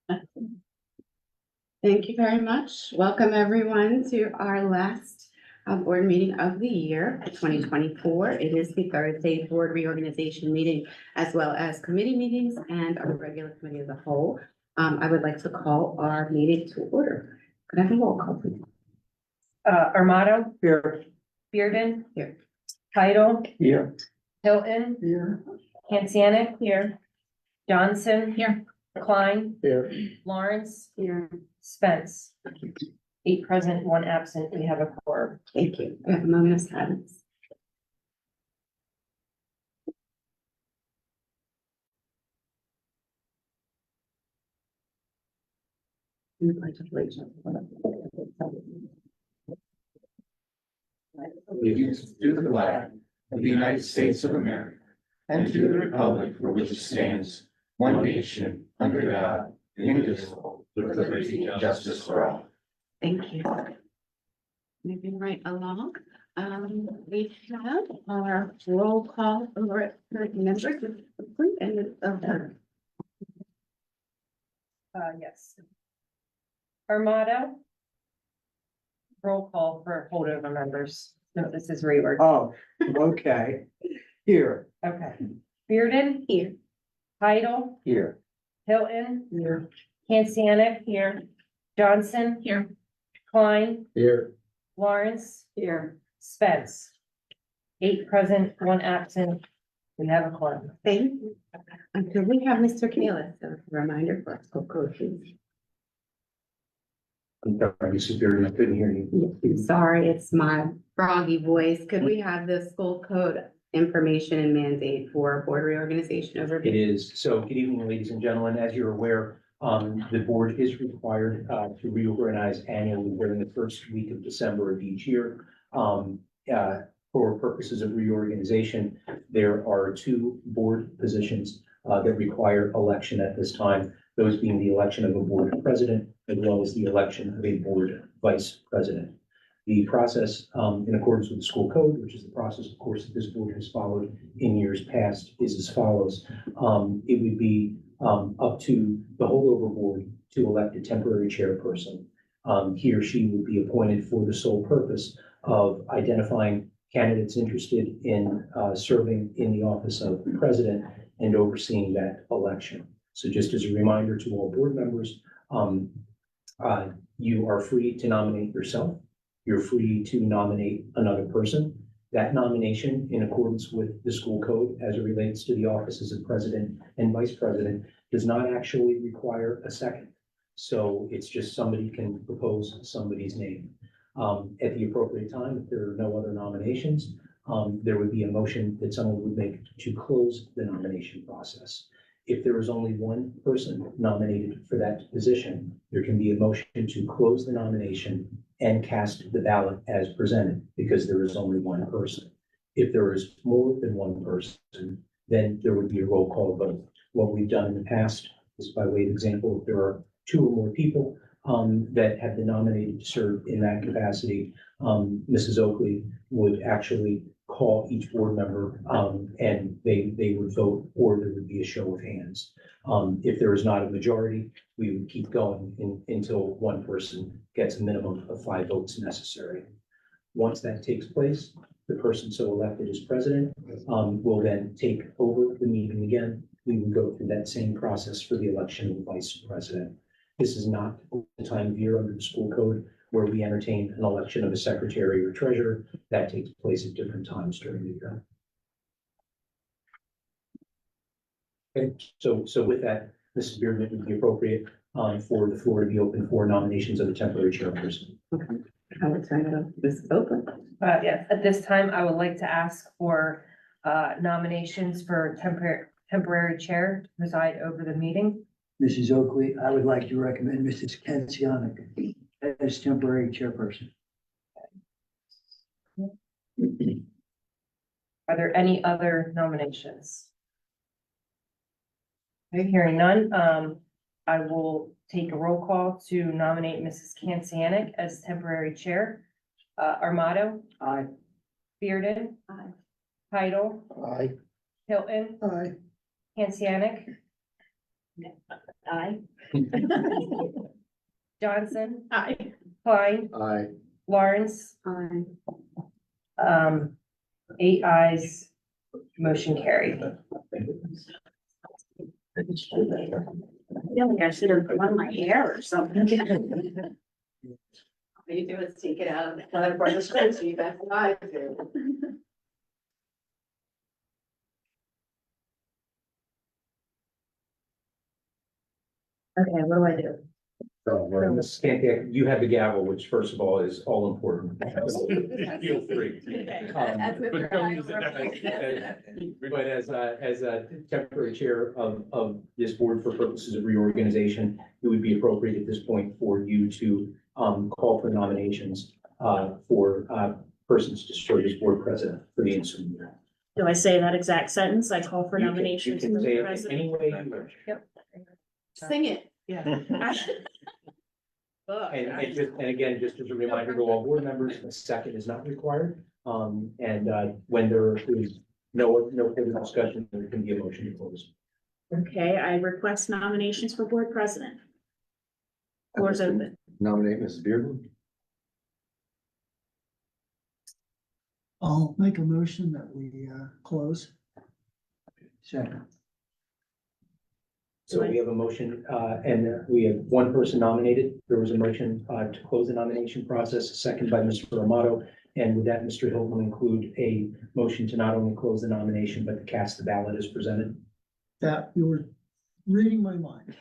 Thank you very much. Welcome everyone to our last board meeting of the year, 2024. It is the Thursday board reorganization meeting, as well as committee meetings and our regular committee as a whole. I would like to call our meeting to order. Could I have a roll call, please? Armato, Here. Bearden. Here. Title, Here. Hilton, Here. Kancianic here, Johnson. Here. Klein, Here. Lawrence, Here. Spence. 8 present, 1 absent. We have a quorum. Thank you. We have a moment of silence. Allegiance to the flag of the United States of America and to the republic for which it stands, one nation, under God, indivisible, with liberty and justice for all. Thank you. Moving right along, we have our roll call over members complete and it's over. Yes. Armato. Roll call for holdover members. No, this is rework. Oh, okay. Here. Okay. Bearden. Here. Title, Here. Hilton, Here. Kancianic here, Johnson. Here. Klein, Here. Lawrence, Here. Spence. 8 present, 1 absent. We have a quorum. Thank you. Until we have Mr. Kalis, a reminder for our school code, please. I'm sorry, Mr. Bearden, I couldn't hear you. I'm sorry, it's my froggy voice. Could we have the school code information and mandate for board reorganization It overview? is. So good evening, ladies and gentlemen. As you're aware, the board is required to reorganize annually during the first week of December of each year. For purposes of reorganization, there are 2 board positions that require election at this time, those being the election of a board president as well as the election of a board vice president. The process, in accordance with the school code, which is the process, of course, that this board has followed in years past, is as follows. It would be up to the holdover board to elect a temporary chairperson. He or she would be appointed for the sole purpose of identifying candidates interested in serving in the office of president and overseeing that election. So just as a reminder to all board members, you are free to nominate yourself. You're free to nominate another person. That nomination, in accordance with the school code as it relates to the offices of president and vice president, does not actually require a second. So it's just somebody can propose somebody's name. At the appropriate time, if there are no other nominations, there would be a motion that someone would make to close the nomination process. If there is only one person nominated for that position, there can be a motion to close the nomination and cast the ballot as presented, because there is only one person. If there is more than one person, then there would be a roll call vote. What we've done in the past is, by way of example, if there are 2 or more people that have been nominated to serve in that capacity, Mrs. Oakley would actually call each board member and they would vote, or there would be a show of hands. If there is not a majority, we would keep going until one person gets a minimum of 5 votes necessary. Once that takes place, the person so elected as president will then take over the meeting again. We would go through that same process for the election of the vice president. This is not the time of year under the school code where we entertain an election of a secretary or treasurer. That takes place at different times during the year. Okay, so with that, Mrs. Bearden, it would be appropriate for the floor to be open for nominations of a temporary chairperson. Okay, I will turn it over to Ms. Oakley. Yes, at this time, I would like to ask for nominations for temporary chair to preside over the meeting. Mrs. Oakley, I would like to recommend Mrs. Kancianic as temporary chairperson. Are there any other nominations? Okay, hearing none, I will take a roll call to nominate Mrs. Kancianic as temporary chair. Armato, Aye. Bearden, Aye. Title, Aye. Hilton, Aye. Kancianic, Aye. Johnson, Aye. Klein, Aye. Lawrence, Aye. 8 ayes, motion carried. I feel like I should have done my hair or something. All you do is take it out of the spreadsheet, that's what I do. Okay, what do I do? Ms. Scantiak, you have the gavel, which first of all is all important. Feel free. As Mr. But as a temporary chair of this board for purposes of reorganization, it would be appropriate at this point for you to call for nominations for persons to serve as board president for the ensuing year. Do I say that exact sentence? I call for You nominations can for say the it president. any way you wish. Sing it. Yeah. And again, just as a reminder to all board members, a second is not required. When there is no further discussion, there can be a motion to close. Okay, I request nominations for board president. Floor is open. Nominate Mrs. Bearden. I'll make a motion that we close. Second. So we have a motion, and we have one person nominated. There was a motion to close the nomination process, a second by Mr. Amato. And with that, Mr. Hilton will include a motion to not only close the nomination, but to cast the ballot as presented. That you were reading my mind.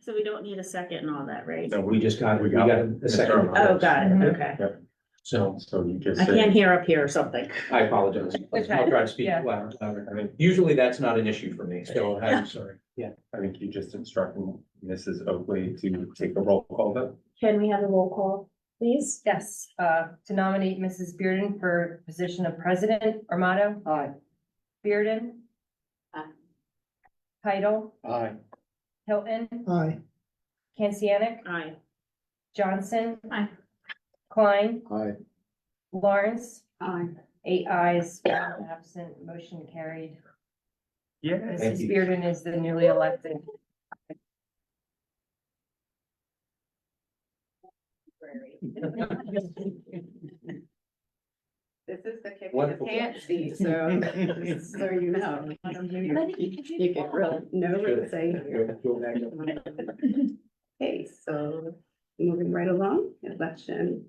So we don't need a second and all that, right? So we got a second. Oh, got it, okay. So you can I can't hear up here or something. I apologize. I'll try to speak Yeah. louder. I mean, Usually that's not an issue for me, so I'm sorry. Yeah. I think you just instructed Mrs. Oakley to take a roll call vote. Can we have a roll call, please? Yes, to nominate Mrs. Bearden for position of president, Armato, Aye. Bearden. Aye. Title, Aye. Hilton, Aye. Kancianic, Aye. Johnson. Aye. Klein, Aye. Lawrence, Aye. 8 ayes, 1 absent, motion carried. Yeah. Thank Mrs. you. Bearden is the newly elected. This is the kick in the Wonderful. pants seat, so, so you know. You can really, no really say here. Okay, so moving right along, election.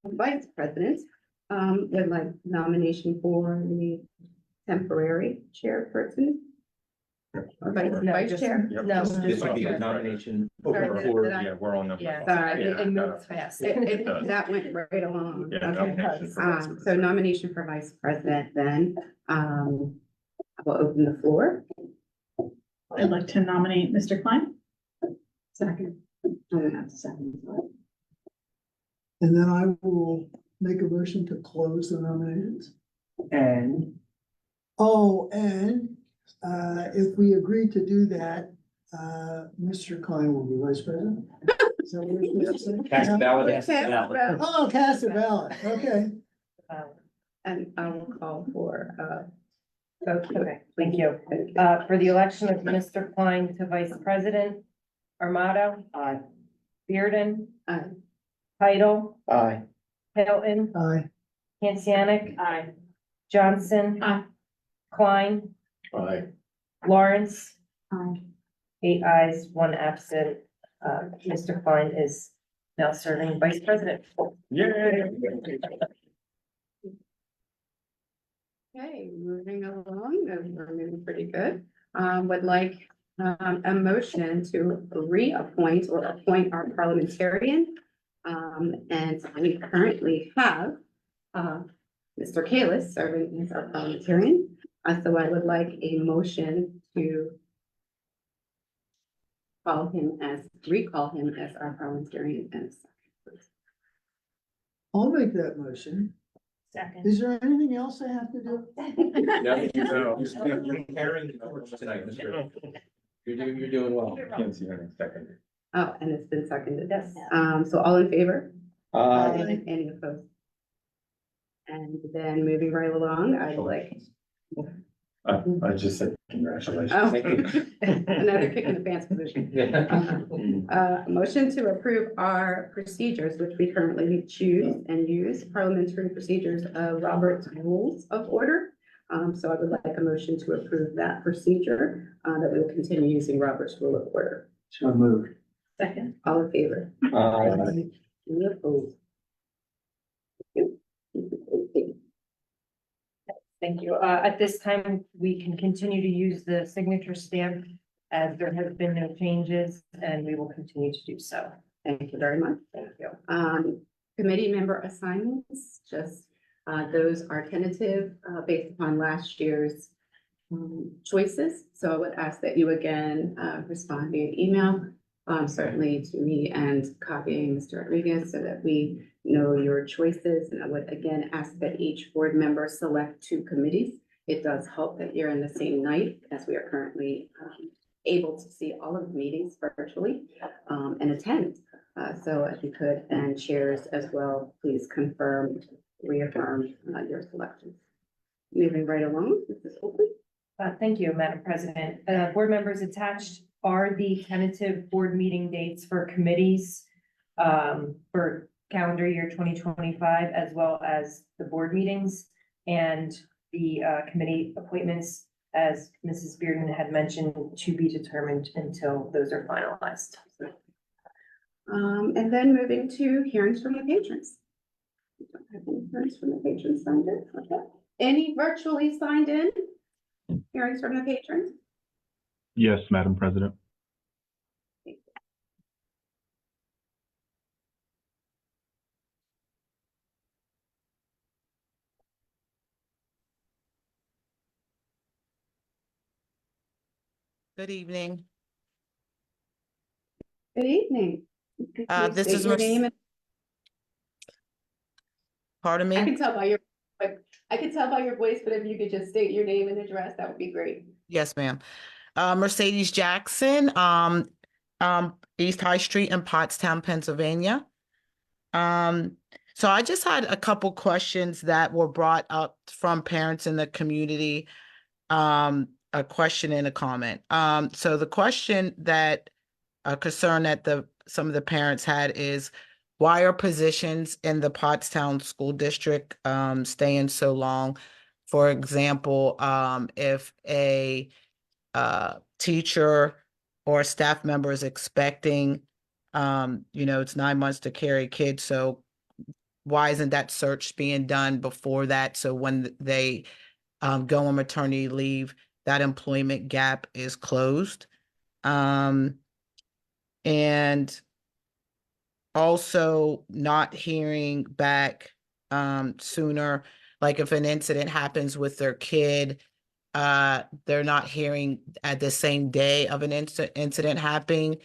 Vice President, would like nomination for the temporary chairperson. Or vice just- chair. No. This would be a nomination Sorry, for, did I- Yeah, we're on number. Yeah. Sorry, It moves fast. That went right along. Yeah, Okay. nomination. So nomination for vice president then, I will open the floor. I'd like to nominate Mr. Klein. Second. I don't have to second. And then I will make a motion to close the nominations. And Oh, and if we agree to do that, Mr. Klein will be vice president. Is that what we're supposed to say? cast the ballot. Okay, Oh, cast a ballot, okay. and I will call for, Okay, thank you. For the election of Mr. Klein to vice president, Armato. Aye. Bearden. Aye. Title, aye. Hilton, Aye. Kancianic, Aye. Johnson. Aye. Klein, Aye. Lawrence, Aye. 8 ayes, 1 absent. Mr. Klein is now serving vice president. Yay. Okay, moving along, we're moving pretty good. Would like, a motion to reappoint or appoint our parliamentarian. And we currently have, Mr. Kalis serving as our parliamentarian. So I would like a motion to recall him as our parliamentarian and I'll make that motion. Second. Is there anything else I have to do? You're carrying the torch tonight, Mr. You're doing well. Can't see any second. Oh, and it's been seconded. Yes. So all in favor? Aye. Any opposed? And then moving right along, I'd like, I just said congratulations. Oh. Thank you. Another kick in the pants position. Motion to approve our procedures, which we currently choose and use parliamentary procedures of Robert's Rules of Order. So I would like a motion to approve that procedure, that we will continue using Robert's Rule of Order. So moved. Second. All in favor? Any opposed? Thank you. At this time, we can continue to use the signature stamp as there have been no changes, and we will continue to do so. Thank you very much. Thank you. Committee member assignments, just, those are tentative, based upon last year's choices. So I would ask that you again, respond via email, certainly to me and copying Mr. Rodriguez so that we know your choices. And I would again ask that each board member select 2 committees. It does help that you're in the same night, as we are currently able to see all of the meetings virtually and attend. So if you could, and chairs as well, please confirm, reaffirm your selections. Moving right along, Mrs. Oakley. Thank you, Madam President. Board members, attached are the tentative board meeting dates for committees for calendar year 2025, as well as the board meetings and the committee appointments, as Mrs. Bearden had mentioned, to be determined until those are finalized. And then moving to hearings from the patrons. We don't have any hearings from the patrons signed in. Okay. Any virtually signed in? Hearings from the patrons? Yes, Madam President. Good evening. Good evening. Please This state is your name and Pardon I me? can tell by your, I can tell by your voice, but if you could just state your name and address, that would be great. Yes, ma'am. Mercedes Jackson, East High Street in Pottstown, Pennsylvania. So I just had a couple questions that were brought up from parents in the community. A question and a comment. So the question that a concern that some of the parents had is, why are positions in the Pottstown School District staying so long? For example, if a teacher or a staff member is expecting, it's 9 months to carry kids, so why isn't that search being done before that? So when they go on maternity leave, that employment gap is closed. And also not hearing back sooner, like if an incident happens with their kid, they're not hearing at the same day of an incident happening.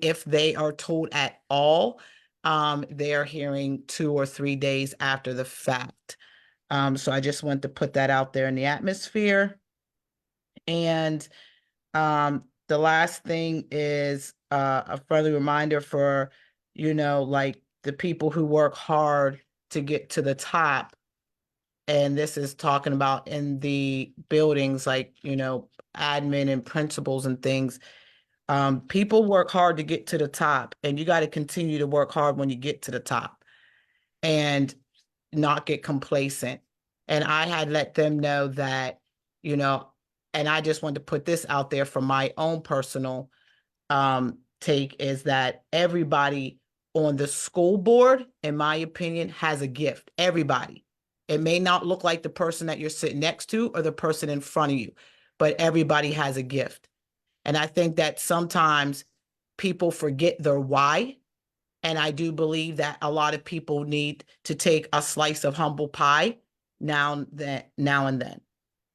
If they are told at all, they are hearing 2 or 3 days after the fact. So I just want to put that out there in the atmosphere. And the last thing is a friendly reminder for, like the people who work hard to get to the top. And this is talking about in the buildings, like, admin and principals and things. People work hard to get to the top, and you got to continue to work hard when you get to the top and not get complacent. And I had let them know that, and I just wanted to put this out there from my own personal take, is that everybody on the school board, in my opinion, has a gift. Everybody. It may not look like the person that you're sitting next to or the person in front of you, but everybody has a gift. And I think that sometimes people forget their why. And I do believe that a lot of people need to take a slice of humble pie now and then.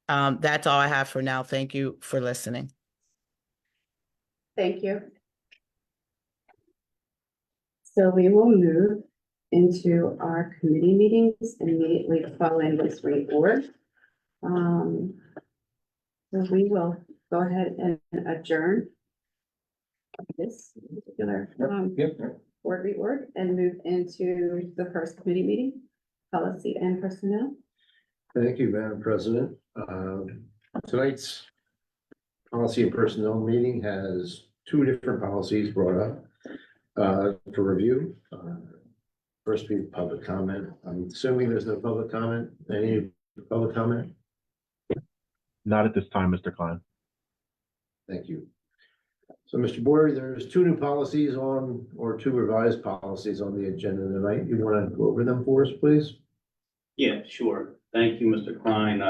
That's all I have for now. Thank you for listening. Thank you. So we will move into our committee meetings immediately following this report. So we will go ahead and adjourn this particular board reorg and move into the first committee meeting, policy and personnel. Thank you, Madam President. Tonight's policy and personnel meeting has two different policies brought up for review. First be public comment. I'm assuming there's no public comment. Any public comment? Not at this time, Mr. Klein. Thank you. So, Mr. Boyer, there's two new policies on, or two revised policies on the agenda tonight. You want to go over them for us, please? Yeah, sure. Thank you, Mr. Klein.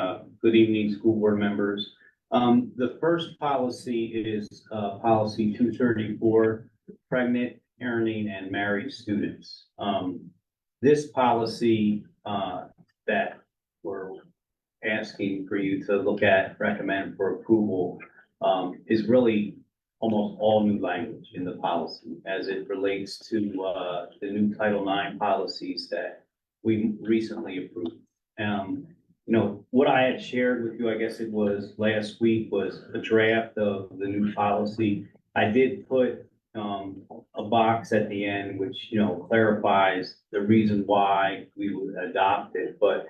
Good evening, school board members. The first policy is policy 234, pregnant, parenting, and married students. This policy that we're asking for you to look at, recommend for approval, is really almost all new language in the policy as it relates to the new Title IX policies that we recently approved. You know, what I had shared with you, I guess it was last week, was a draft of the new policy. I did put a box at the end, which, you know, clarifies the reason why we would adopt it. But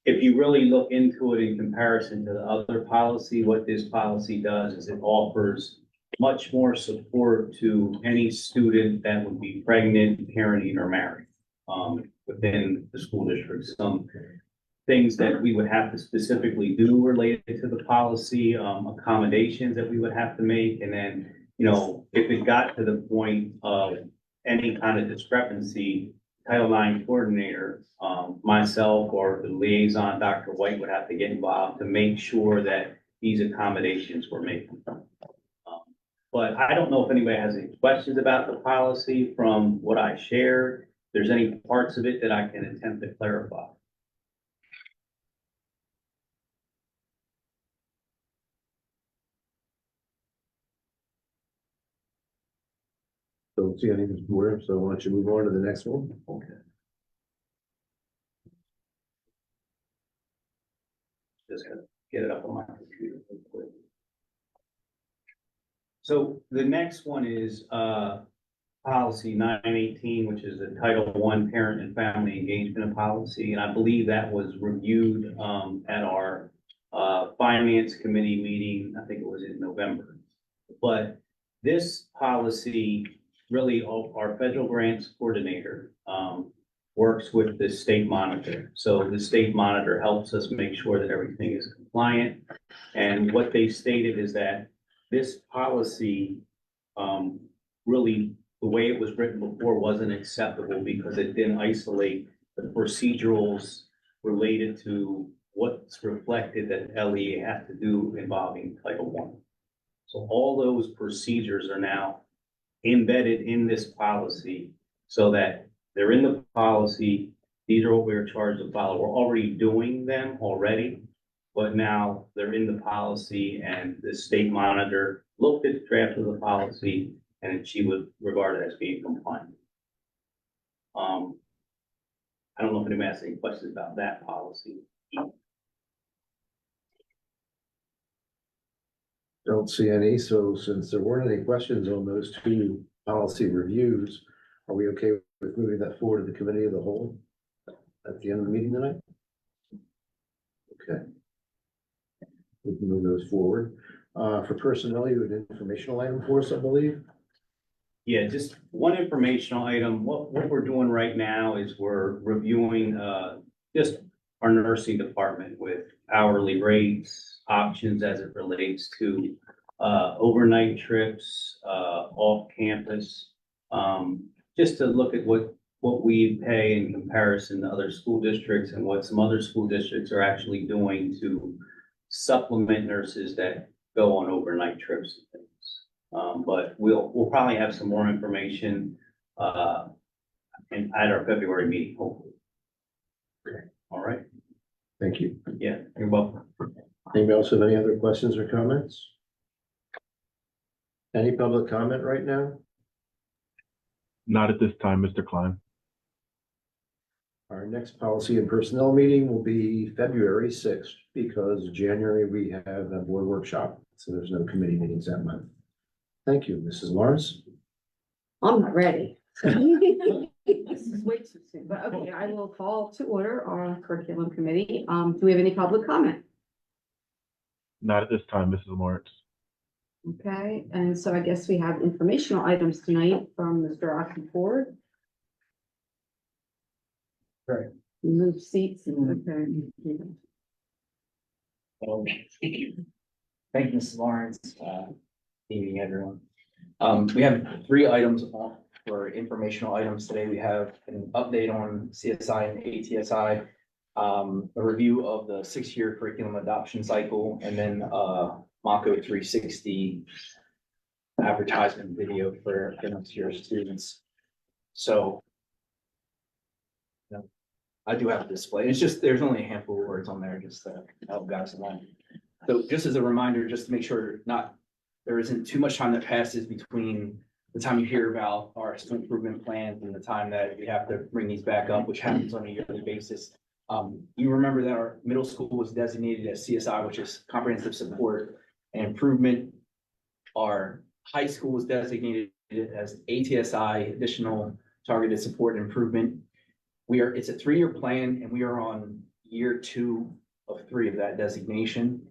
if you really look into it in comparison to the other policy, what this policy does is it offers much more support to any student that would be pregnant, parenting, or married within the school district. Some things that we would have to specifically do related to the policy, accommodations that we would have to make. And then, you know, if it got to the point of any kind of discrepancy, Title IX coordinator, myself or the liaison, Dr. White, would have to get involved to make sure that these accommodations were made. But I don't know if anybody has any questions about the policy from what I shared. If there's any parts of it that I can attempt to clarify. Don't see any more, so why don't you move on to the next one? Okay. Just gonna get it up on my computer real quick. So the next one is policy 918, which is the Title I Parent and Family Engagement Policy. And I believe that was reviewed at our Finance Committee meeting, I think it was in November. But this policy, really, our federal grants coordinator works with the state monitor. So the state monitor helps us make sure that everything is compliant. And what they stated is that this policy, really, the way it was written before wasn't acceptable because it didn't isolate the procedurals related to what's reflected that LEA has to do involving Title I. So all those procedures are now embedded in this policy so that they're in the policy. These are what we're charged to follow. We're already doing them already, but now they're in the policy, and the state monitor looked at the draft of the policy and she would regard it as being compliant. I don't know if anybody has any questions about that policy. Don't see any, so since there weren't any questions on those two policy reviews, are we okay with moving that forward to the committee of the whole at the end of the meeting tonight? Okay. We can move those forward. For personnel, you had an informational item for us, I believe. Yeah, just one informational item. What we're doing right now is we're reviewing just our nursing department with hourly rates, options as it relates to overnight trips, off campus, just to look at what we pay in comparison to other school districts and what some other school districts are actually doing to supplement nurses that go on overnight trips and things. But we'll probably have some more information at our February meeting, hopefully. Okay. All right. Thank you. Yeah, you're welcome. Anybody else have any other questions or comments? Any public comment right now? Not at this time, Mr. Klein. Our next policy and personnel meeting will be February 6th because January we have a board workshop, so there's no committee meetings that month. Thank you, Mrs. Lawrence. I'm not ready. This is way too soon, but okay, I will call to order our curriculum committee. Do we have any public comment? Not at this time, Mrs. Lawrence. Okay, and so I guess we have informational items tonight from Mr. Ford. Right. Move seats, okay. Thank you, Mrs. Lawrence. Evening, everyone. We have 3 items for informational items today. We have an update on CSI and ATSI, a review of the 6-year curriculum adoption cycle, and then Mako 360 advertisement video for next year's students. So I do have a display. It's just, there's only a handful of words on there just to help guys along. So just as a reminder, just to make sure there isn't too much time that passes between the time you hear about our student improvement plans and the time that we have to bring these back up, which happens on a yearly basis. You remember that our middle school was designated as CSI, which is comprehensive support and improvement. Our high school was designated as ATSI, additional targeted support and improvement. It's a 3-year plan, and we are on year 2 of 3 of that designation.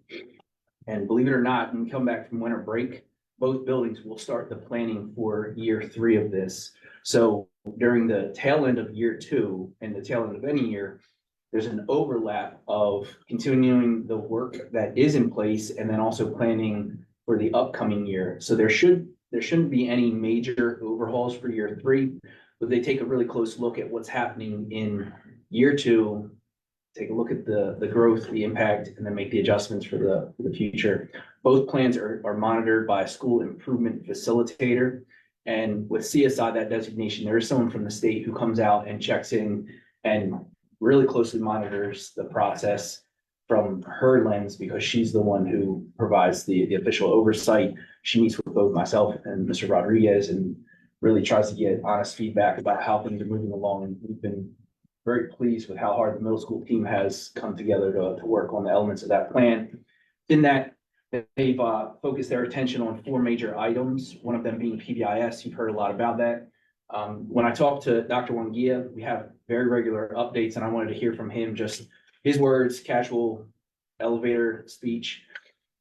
And believe it or not, when we come back from winter break, both buildings will start the planning for year 3 of this. So during the tail end of year 2 and the tail end of any year, there's an overlap of continuing the work that is in place and then also planning for the upcoming year. So there shouldn't be any major overhauls for year 3, but they take a really close look at what's happening in year 2, take a look at the growth, the impact, and then make the adjustments for the future. Both plans are monitored by a school improvement facilitator. And with CSI, that designation, there is someone from the state who comes out and checks in and really closely monitors the process from her lens, because she's the one who provides the official oversight. She meets with both myself and Mr. Rodriguez and really tries to get honest feedback about how things are moving along. And we've been very pleased with how hard the middle school team has come together to work on the elements of that plan. In that, they've focused their attention on 4 major items, one of them being PBIS. You've heard a lot about that. When I talked to Dr. Wangia, we have very regular updates, and I wanted to hear from him just his words, casual elevator speech.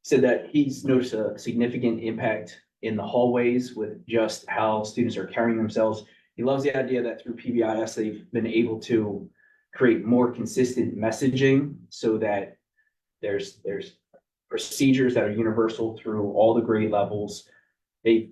He said that he's noticed a significant impact in the hallways with just how students are carrying themselves. He loves the idea that through PBIS, they've been able to create more consistent messaging so that there's procedures that are universal through all the grade levels. They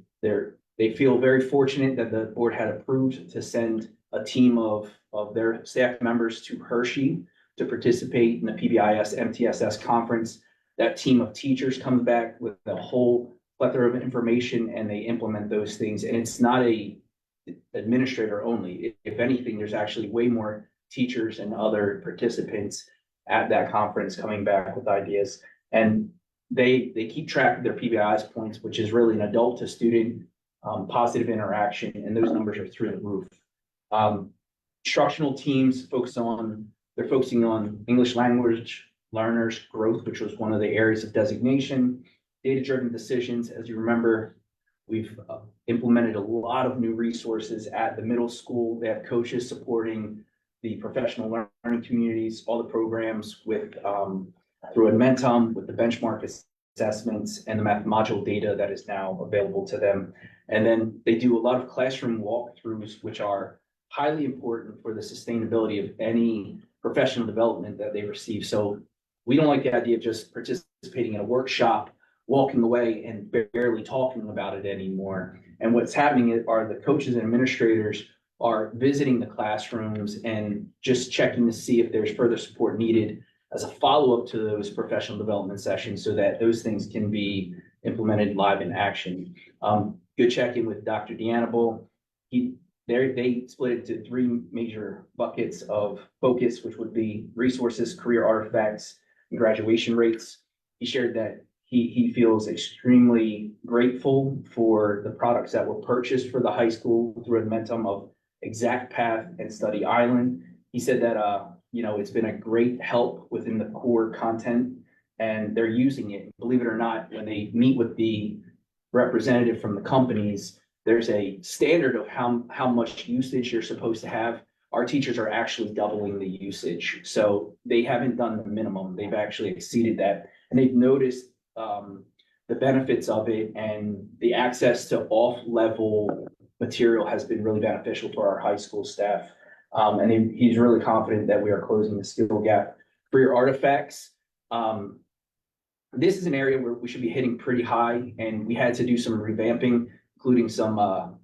feel very fortunate that the board had approved to send a team of their staff members to Hershey to participate in the PBIS MTSS conference. That team of teachers comes back with a whole plethora of information, and they implement those things. And it's not a administrator only. If anything, there's actually way more teachers and other participants at that conference coming back with ideas. And they keep track of their PBIS points, which is really an adult to student positive interaction, and those numbers are through the roof. Instructional teams they're focusing on English language learners growth, which was one of the areas of designation. Data-driven decisions, as you remember, we've implemented a lot of new resources at the middle school. They have coaches supporting the professional learning communities, all the programs with through Admentum, with the benchmark assessments and the math module data that is now available to them. And then they do a lot of classroom walkthroughs, which are highly important for the sustainability of any professional development that they receive. So we don't like the idea of just participating in a workshop, walking away and barely talking about it anymore. And what's happening are the coaches and administrators are visiting the classrooms and just checking to see if there's further support needed as a follow-up to those professional development sessions so that those things can be implemented live in action. Good check-in with Dr. Deanable. They split it into 3 major buckets of focus, which would be resources, career artifacts, and graduation rates. He shared that he feels extremely grateful for the products that were purchased for the high school through Admentum of Exact Path and Study Island. He said that it's been a great help within the core content, and they're using it. Believe it or not, when they meet with the representative from the companies, there's a standard of how much usage you're supposed to have. Our teachers are actually doubling the usage. So they haven't done the minimum. They've actually exceeded that. And they've noticed the benefits of it, and the access to off-level material has been really beneficial for our high school staff. He's really confident that we are closing the skill gap. For your artifacts, this is an area where we should be hitting pretty high, and we had to do some revamping, including some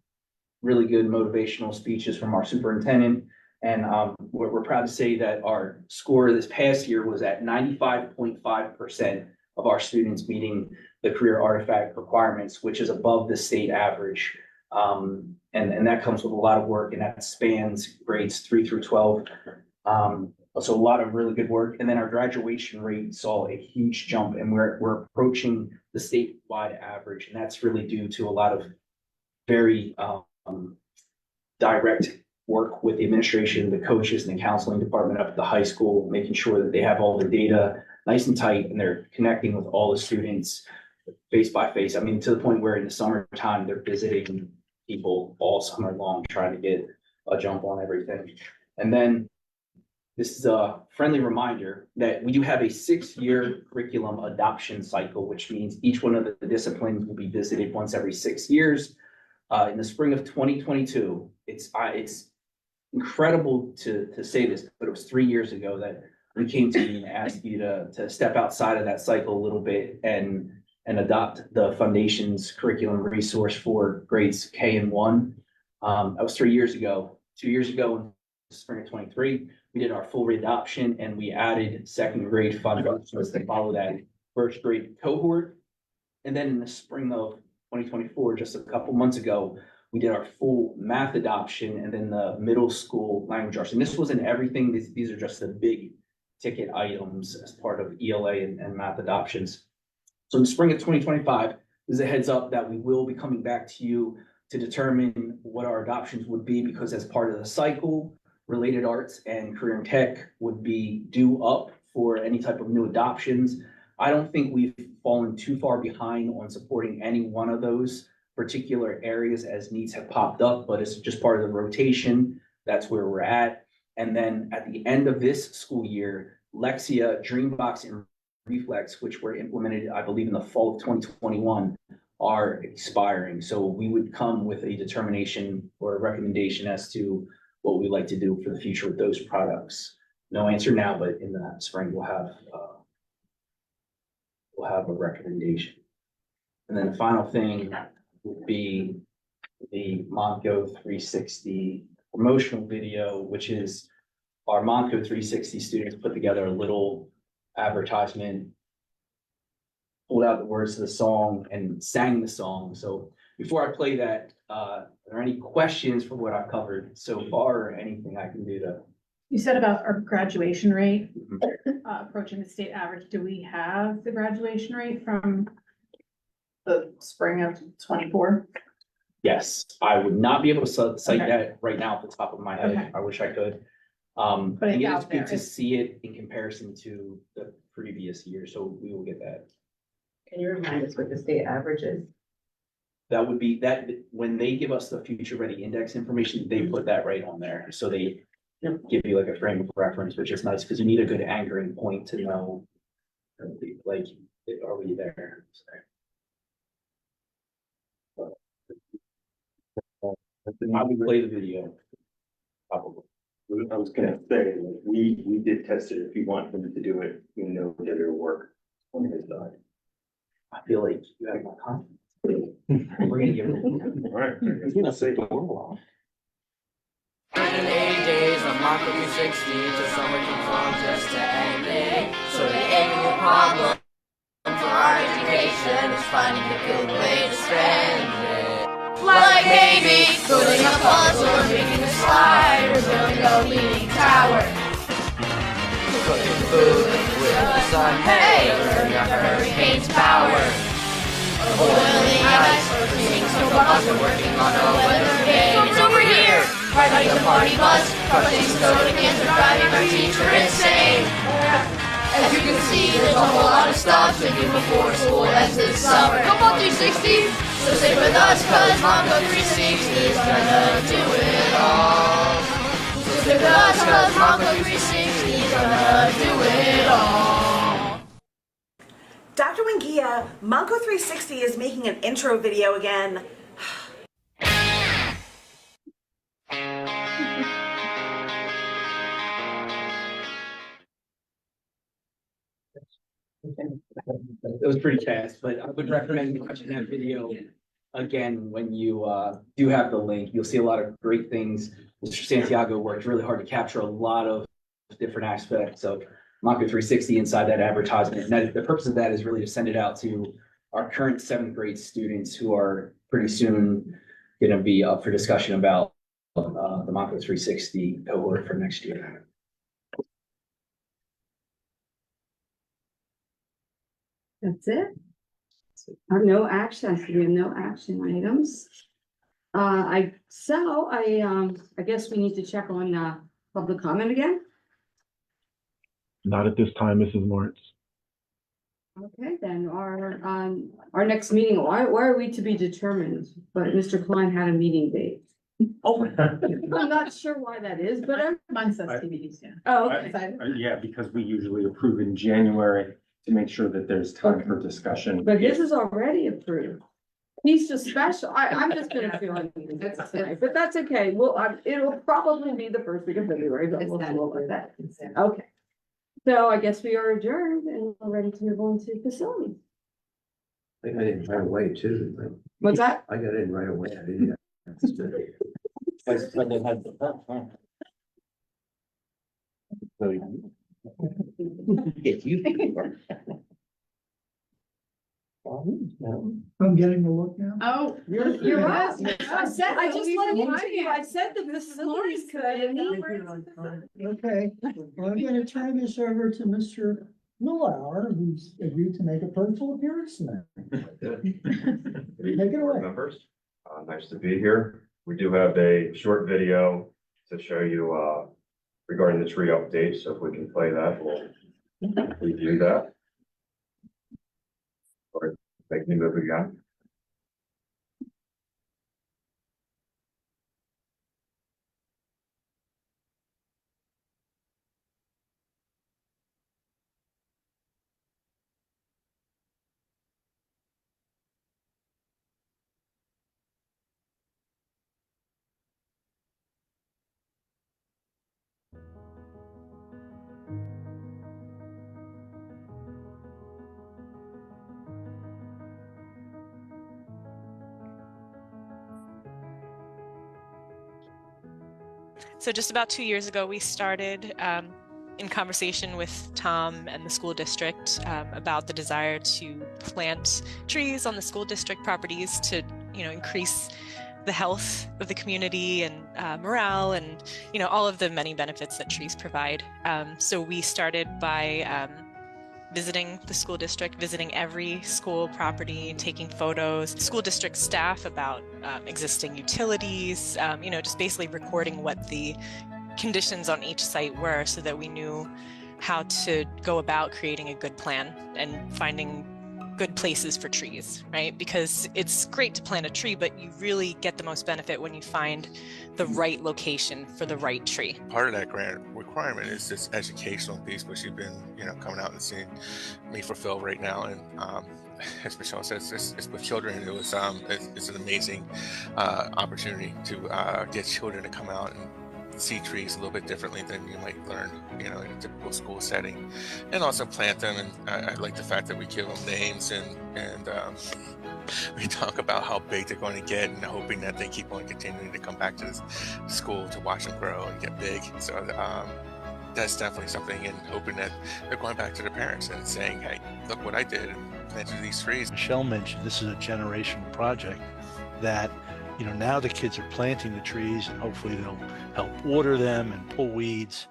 really good motivational speeches from our superintendent. And we're proud to say that our score this past year was at 95.5% of our students meeting the career artifact requirements, which is above the state average. And that comes with a lot of work, and that spans grades 3 through 12. So a lot of really good work. And then our graduation rate saw a huge jump, and we're approaching the statewide average. And that's really due to a lot of very direct work with the administration, the coaches, and the counseling department up at the high school, making sure that they have all the data nice and tight, and they're connecting with all the students face by face. I mean, to the point where in the summertime, they're visiting people all summer long, trying to get a jump on everything. And then this is a friendly reminder that we do have a 6-year curriculum adoption cycle, which means each one of the disciplines will be visited once every 6 years. In the spring of 2022, it's incredible to say this, but it was 3 years ago that we came to you and asked you to step outside of that cycle a little bit and adopt the Foundation's curriculum resource for grades K and 1. That was 3 years ago. 2 years ago, in the spring of 23, we did our full readoption, and we added second grade Foundations to follow that first grade cohort. And then in the spring of 2024, just a couple months ago, we did our full math adoption, and then the middle school language arts. And this wasn't everything. These are just the big ticket items as part of ELA and math adoptions. So in the spring of 2025, there's a heads up that we will be coming back to you to determine what our adoptions would be, because as part of the cycle, related arts and career and tech would be due up for any type of new adoptions. I don't think we've fallen too far behind on supporting any one of those particular areas as needs have popped up, but it's just part of the rotation. That's where we're at. And then at the end of this school year, Lexia, Dreambox, and Reflex, which were implemented, I believe, in the fall of 2021, are expiring. So we would come with a determination or a recommendation as to what we'd like to do for the future with those products. No answer now, but in the spring we'll have a recommendation. And then the final thing would be the Monco 360 promotional video, which is our Monco 360 students put together a little advertisement, pulled out the words to the song, and sang the song. So before I play that, are there any questions for what I've covered so far, or anything I can do to? You said about our graduation rate approaching the state average. Do we have the graduation rate from the spring of 24? Yes, I would not be able to cite Okay. that right now off the top of my head. Okay. I wish I could. But And it's it's out there. good to see it in comparison to the previous year, so we will get that. Can you remind us what the state average is? That would be that, when they give us the future ready index information, they put that right on there. So they give you like a frame of reference, which is nice because you need a good anchoring point to know, like, are we there? I would play the video, probably. I was gonna say, we did test it. If you want him to do it, we know that it'll work on his side. I feel like you have my confidence. We're gonna give it. All right. He's gonna say. Days on Marco 360 till summer keeps on just to end it. So the annual problem for our education is finding a good way to spend it. Like maybe building a puzzle or making a slide or building a leaning tower. Cooking food with the sun, hey, learning a hurricane's power. Boiling ice or cleaning some bus or working on a weather vane. It's over here! Riding the party bus, crushing soda cans or driving our teacher insane. As you can see, there's a whole lot of stuff to do before school ends this summer. Come on 360, so stay with us, cause Monco 360 is gonna do it all. So stay with us, cause Monco 360 is gonna do it all. Dr. Wingia, Monco 360 is making an intro video again. It was pretty fast, but I would recommend watching that video again when you do have the link. You'll see a lot of great things. Mr. Santiago worked really hard to capture a lot of different aspects of Monco 360 inside that advertisement. And the purpose of that is really to send it out to our current 7th grade students who are pretty soon going to be up for discussion about the Monco 360 cohort for next year. That's it. No action, we have no action items. I guess we need to check on, public comment again. Not at this time, Mrs. Lawrence. Okay, then our next meeting, why are we to be determined? But Mr. Klein had a meeting date. Oh, I'm not sure why that is, but Mine says TBD, yeah. oh, okay. Yeah, because we usually approve in January to make sure that there's time for discussion. But his is already approved. He's just special. I'm just gonna feel it tonight, but that's okay. Well, it'll probably be the first week of February, but we'll go with that. Okay. So I guess we are adjourned and we're ready to move on to facilities. I got in right away too. What's that? I got in right away. I didn't. I'm getting a look now. Oh, You're up. I just let you, I said the facilities could. Okay, well, I'm gonna turn this over to Mr. Millauer, who's agreed to make a personal appearance tonight. Take it away. Members, nice to be here. We do have a short video to show you, regarding the tree update. So if we can play that, we'll review that. Or make me move again. So just about 2 years ago, we started in conversation with Tom and the school district about the desire to plant trees on the school district properties to, increase the health of the community and morale and, all of the many benefits that trees provide. So we started by visiting the school district, visiting every school property, taking photos, school district staff about existing utilities, just basically recording what the conditions on each site were so that we knew how to go about creating a good plan and finding good places for trees, right? Because it's great to plant a tree, but you really get the most benefit when you find the right location for the right tree. Part of that grant requirement is this educational piece, which you've been, coming out and seeing me fulfill right now. And as Michelle says, it's with children. It was it's an amazing opportunity to get children to come out and see trees a little bit differently than you might learn, in a typical school setting, and also plant them. And I like the fact that we give them names and we talk about how big they're going to get and hoping that they keep on continuing to come back to this school to watch them grow and get big. So that's definitely something, and hoping that they're going back to their parents and saying, hey, look what I did and planted these trees. Michelle mentioned this is a generational project that now the kids are planting the trees and hopefully they'll help water them and pull weeds.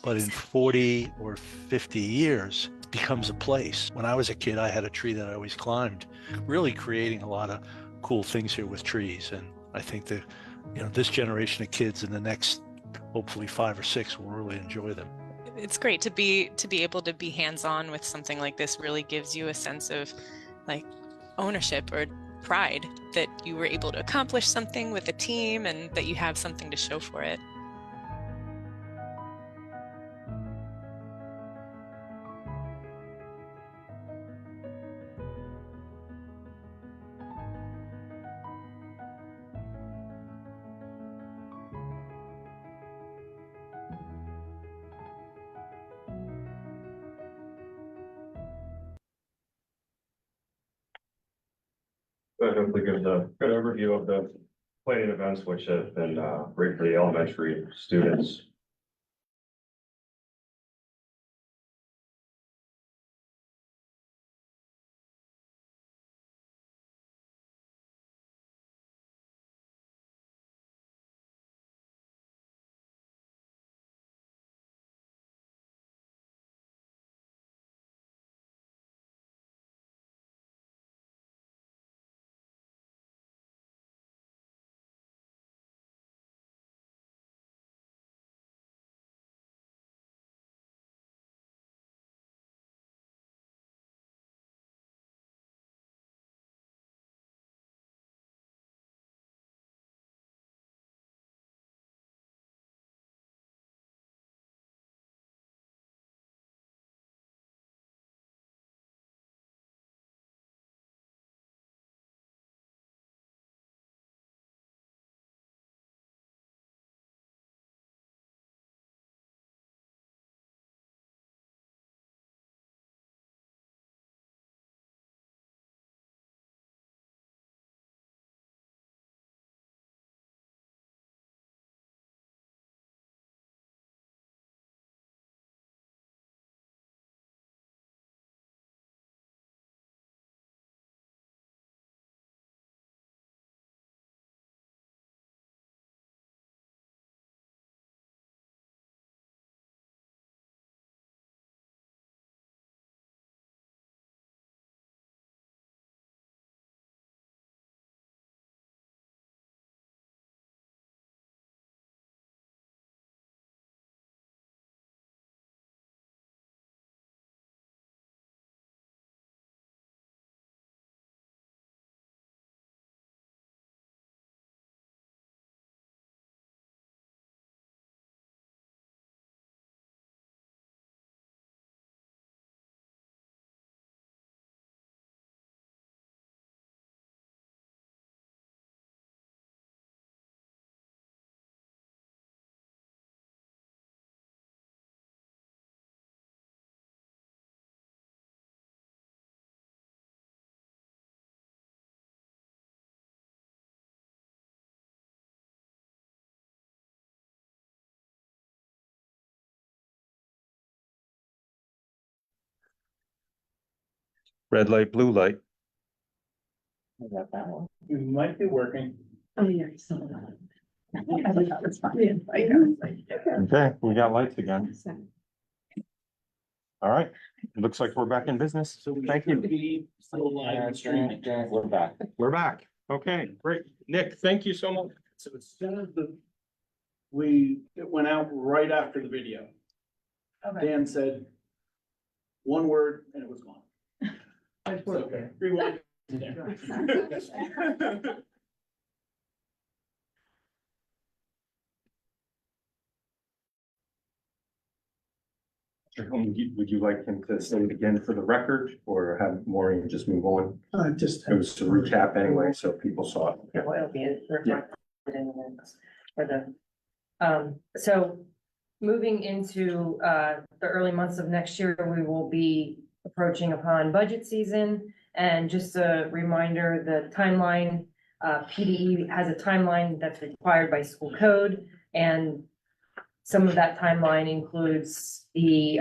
But in 40 or 50 years, it becomes a place. When I was a kid, I had a tree that I always climbed, really creating a lot of cool things here with trees. And I think that, this generation of kids in the next, hopefully 5 or 6 will really enjoy them. It's great to be able to be hands-on with something like this. Really gives you a sense of ownership or pride that you were able to accomplish something with a team and that you have something to show for it. But hopefully gives a good overview of the planning events, which have been great for the elementary students. Red light, blue light. I got that one. You might be working. Oh, yeah. I think that was fine. Okay, we got lights again. All right, it looks like we're back in business. So thank you. We're back. We're back. Okay, great. Nick, thank you so much. So as soon as it went out right after the video. Okay. Dan said one word and it was gone. It's okay. Rewind. Would you like him to say it again for the record or have Maureen just move on? Just. It was to recap anyway, so people saw it. It will be reflected in the minutes for the, so moving into, the early months of next year, we will be approaching upon budget season. And just a reminder, the timeline, PDE has a timeline that's required by school code. And some of that timeline includes the,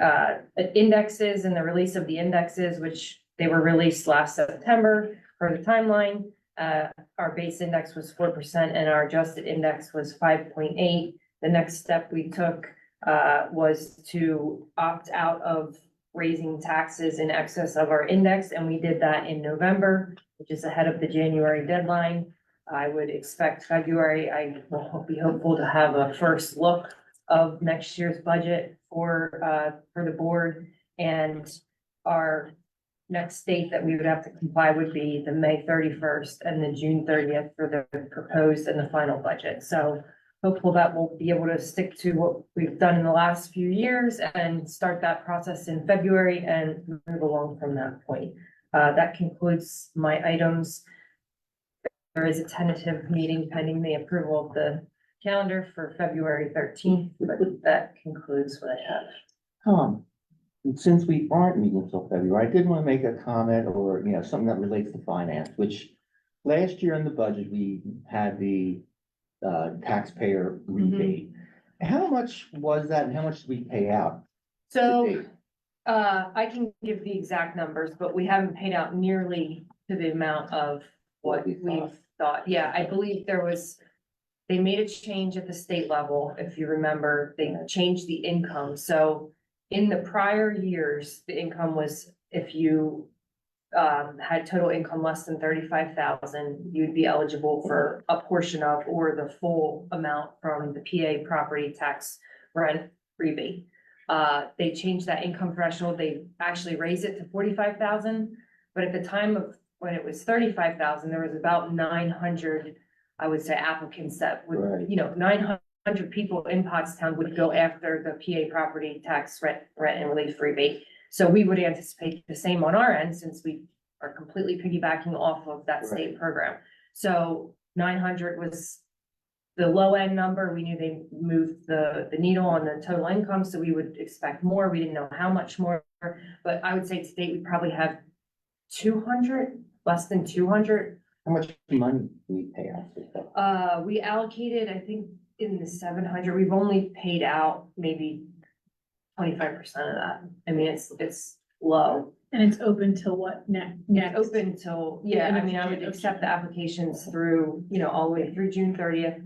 indexes and the release of the indexes, which they were released last September for the timeline. Our base index was 4% and our adjusted index was 5.8. The next step we took was to opt out of raising taxes in excess of our index, and we did that in November, which is ahead of the January deadline. I would expect February, I will be hopeful to have a first look of next year's budget for the board, and our next date that we would have to comply would be the May 31st and the June 30th for the proposed and the final budget. So hopeful that we'll be able to stick to what we've done in the last few years and start that process in February and move along from that point. That concludes my items. There is a tentative meeting pending the approval of the calendar for February 13th, but that concludes what I have. Tom, since we aren't meeting until February, I did want to make a comment or, something that relates to finance, which Last year in the budget, we had the taxpayer rebate. How much was that and how much did we pay out? to So, date? I can give the exact numbers, but we haven't paid out nearly to the amount of what we we've thought. Yeah, I believe they made a change at the state level, if you remember, they changed the income. So in the prior years, the income was, if you had total income less than 35,000, you'd be eligible for a portion of or the full amount from the PA property tax rent rebate. They changed that income threshold. They actually raised it to 45,000. But at the time of when it was 35,000, there was about 900, I would say, applicants that would, Right. 900 people in Pottstown would go after the PA property tax rent and relief rebate. So we would anticipate the same on our end, since we are completely piggybacking off of that state program. So 900 was the low end number. We knew they moved the needle on the total income, so we would expect more. We didn't know how much more, but I would say to date, we probably have 200, less than 200. How much money do we pay out? We allocated, I think, in the 700. We've only paid out maybe 25% of that. I mean, it's low. And it's open till what next? Open till, yeah, I mean, I would accept the applications through, all the way through June 30th.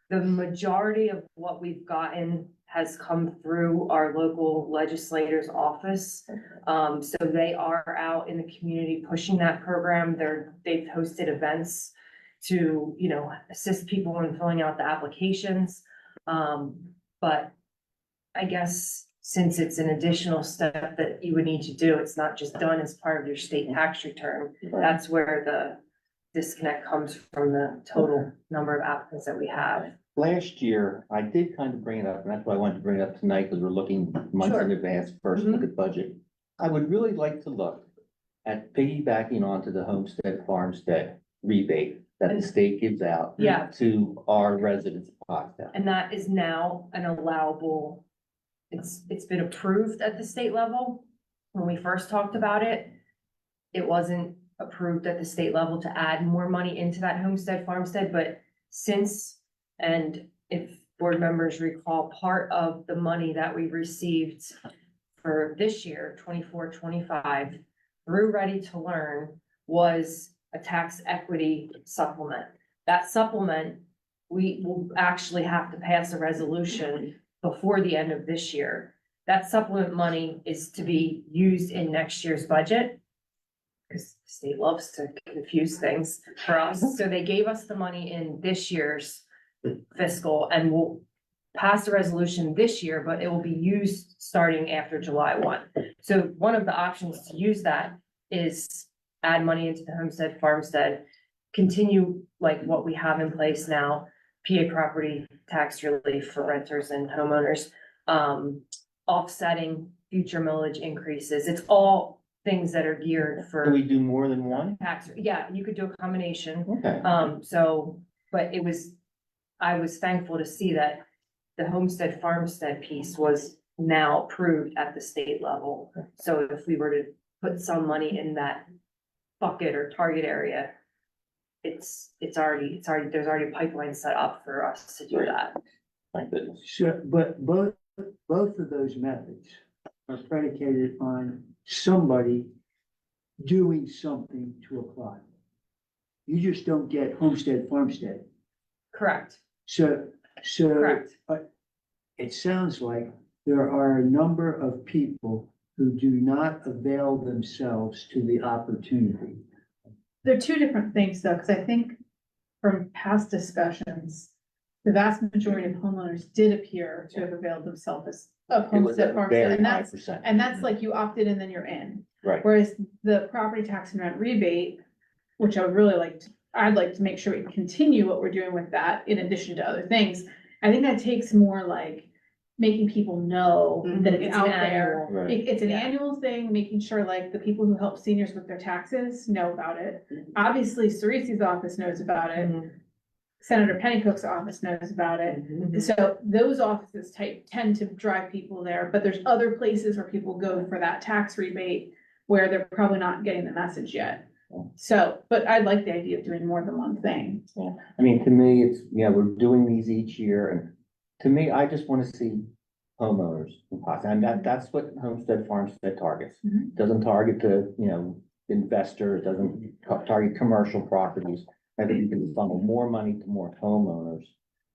The majority of what we've gotten has come through our local legislator's office. So they are out in the community pushing that program. They've hosted events to, assist people in filling out the applications. But I guess since it's an additional step that you would need to do, it's not just done as part of your state tax return. That's where the disconnect comes from the total number of applicants that we have. Last year, I did kind of bring it up, and that's why I wanted to bring it up tonight, because we're looking months in Sure. advance, first look at budget. I would really like to look at piggybacking onto the homestead farmstead rebate that the state gives out Yeah. to our residents of Pottstown. And that is now an allowable, it's been approved at the state level. When we first talked about it, it wasn't approved at the state level to add more money into that homestead farmstead, but since, and if board members recall, part of the money that we received for this year, 24-25, through Ready to Learn, was a tax equity supplement. That supplement, we will actually have to pass a resolution before the end of this year. That supplement money is to be used in next year's budget, because the state loves to confuse things for us. So they gave us the money in this year's fiscal, and we'll pass a resolution this year, but it will be used starting after July 1. So one of the options to use that is add money into the homestead farmstead, continue like what we have in place now, PA property tax relief for renters and homeowners, offsetting future millage increases. It's all things that are geared Can for we do more than one? tax. Yeah, you could do a combination. Okay. But I was thankful to see that the homestead farmstead piece was now approved at the state level. So if we were to put some money in that bucket or target area, there's already a pipeline set up for us to do that. Thank goodness. So, but both of those methods are predicated on somebody doing something to apply. You just don't get homestead farmstead. Correct. So, Correct. it sounds like there are a number of people who do not avail themselves to the opportunity. They're two different things though, because I think from past discussions, the vast majority of homeowners did appear to have availed themselves of It was homestead a farmstead, very and high that's, percent. and that's like you opted in, then you're in. Right. Whereas the property tax and rent rebate, which I would really I'd like to make sure we continue what we're doing with that in addition to other things. I think that takes more like making people know that it's out there. Right. It's an Yeah. annual thing, making sure like the people who help seniors with their taxes know about it. Obviously, Cerisi's office knows about it. Senator Pennycook's office knows about it. So those offices tend to drive people there, but there's other places where people go for that tax rebate where they're probably not getting the message yet. So, but I like the idea of doing more than one thing. I mean, to me, it's, we're doing these each year, and to me, I just want to see homeowners in posse, and that's what Homestead Farmstead targets. Mhm. Doesn't target the, investor, it doesn't target commercial properties. I think you can funnel more money to more homeowners,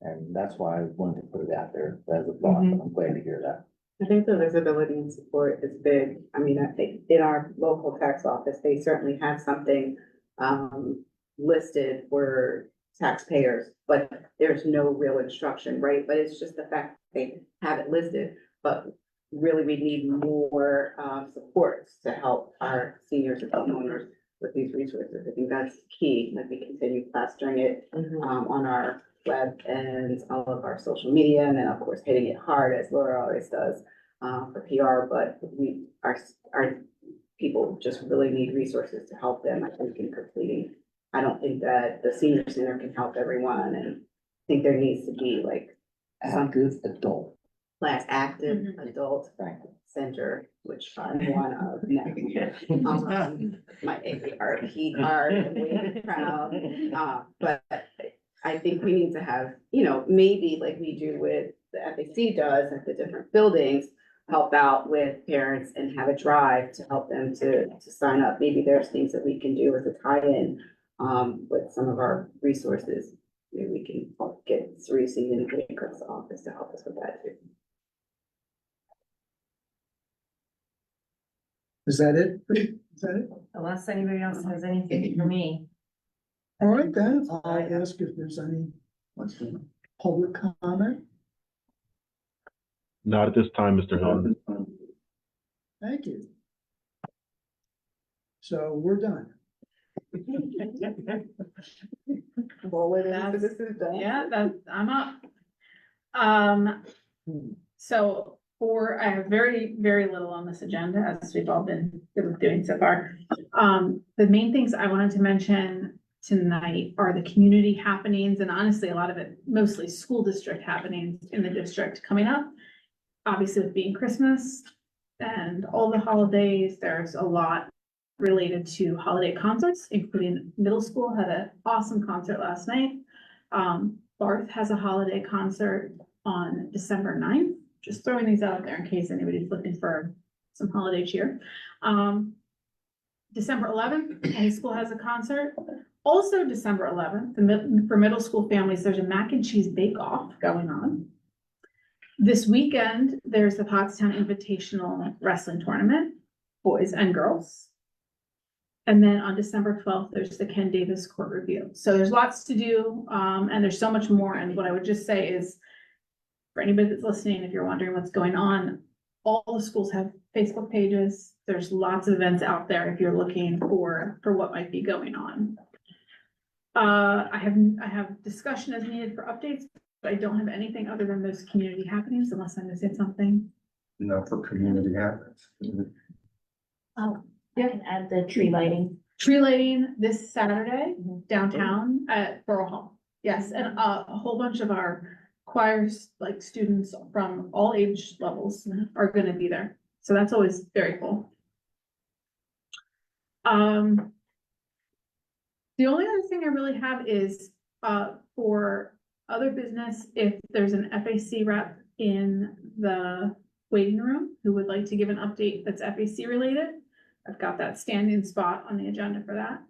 and that's why I wanted to put it out there as a thought, but I'm glad to hear that. I think the visibility and support is big. I mean, I think in our local tax office, they certainly have something listed for taxpayers, but there's no real instruction, right? But it's just the fact they have it listed, but really we need more supports to help our seniors and homeowners with these resources. I think that's key, that we continue plastering it on our web and all of our social media, and then of course hitting it hard as Laura always does for PR. But our people just really need resources to help them, I think, in completing. I don't think that the senior center can help everyone, and I think there needs to be like Active adult. active adult center, which I'm one of now. My AARP card, I'm way proud. But I think we need to have, maybe like we do with the FAC does at the different buildings, help out with parents and have a drive to help them to sign up. Maybe there's things that we can do as a tie-in with some of our resources. Maybe we can get Cerisi and Cook's office to help us with that too. Is that it? Is that it? Unless anybody else has anything for me. All right, then, I'll ask if there's any, public comment. Not at this time, Mr. Hilton. Thank you. So we're done. I'm up. So I have very, very little on this agenda, as we've all been doing so far. The main things I wanted to mention tonight are the community happenings, and honestly, a lot of it, mostly school district happenings in the district coming up. Obviously, with being Christmas and all the holidays, there's a lot related to holiday concerts, including middle school had an awesome concert last night. Barth has a holiday concert on December 9th. Just throwing these out there in case anybody's looking for some holiday cheer. December 11th, high school has a concert. Also December 11th, for middle school families, there's a mac and cheese bake-off going on. This weekend, there's the Pottstown Invitational Wrestling Tournament, boys and girls. And then on December 12th, there's the Ken Davis Court Review. So there's lots to do, and there's so much more. And what I would just say is, for anybody that's listening, if you're wondering what's going on, all the schools have Facebook pages. There's lots of events out there if you're looking for what might be going on. I have discussion as needed for updates, but I don't have anything other than those community happenings, unless I'm missing something. For community habits. Oh, I can add the tree lighting. Tree lighting this Saturday downtown at Borough Hall. Yes, and a whole bunch of our choirs, like students from all age levels, are going to be there. So that's always very cool. The only other thing I really have is for other business, if there's an FAC rep in the waiting room who would like to give an update that's FAC related, I've got that standing spot on the agenda for that.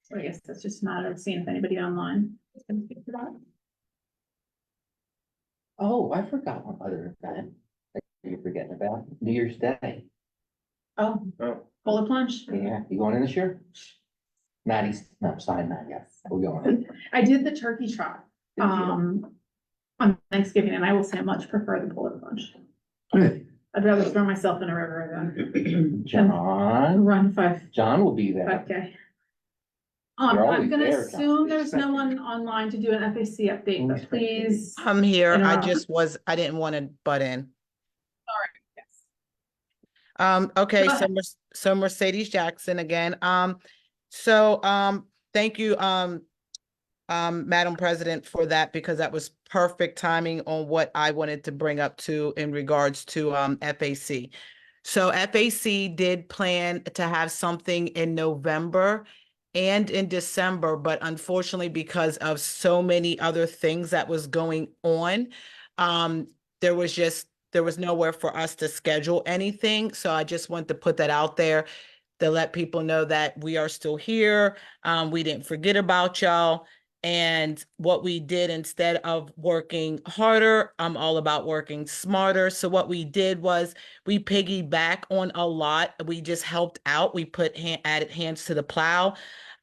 So I guess that's just a matter of seeing if anybody online is going to speak to that. Oh, I forgot one other event that you're forgetting about, New Year's Day. Oh, Polar plunge. Yeah, you going in this year? Sign that, yes, we're going. I did the turkey trot on Thanksgiving, and I will say I much prefer the polar plunge. I'd rather throw myself in a river than John run 5. John will be there. Okay. You're I'm always gonna there, John. assume there's no one online to do an FAC update, but please. I'm here. interrupt. I didn't want to butt in. All right, yes. Okay, Go ahead. so Mercedes Jackson again. Thank you, Madam President, for that, because that was perfect timing on what I wanted to bring up to in regards to FAC. So FAC did plan to have something in November and in December, but unfortunately, because of so many other things that was going on, um, there was nowhere for us to schedule anything. So I just want to put that out there to let people know that we are still here. We didn't forget about y'all. And what we did, instead of working harder, I'm all about working smarter. So what we did was we piggyback on a lot. We just helped out. We put added hands to the plow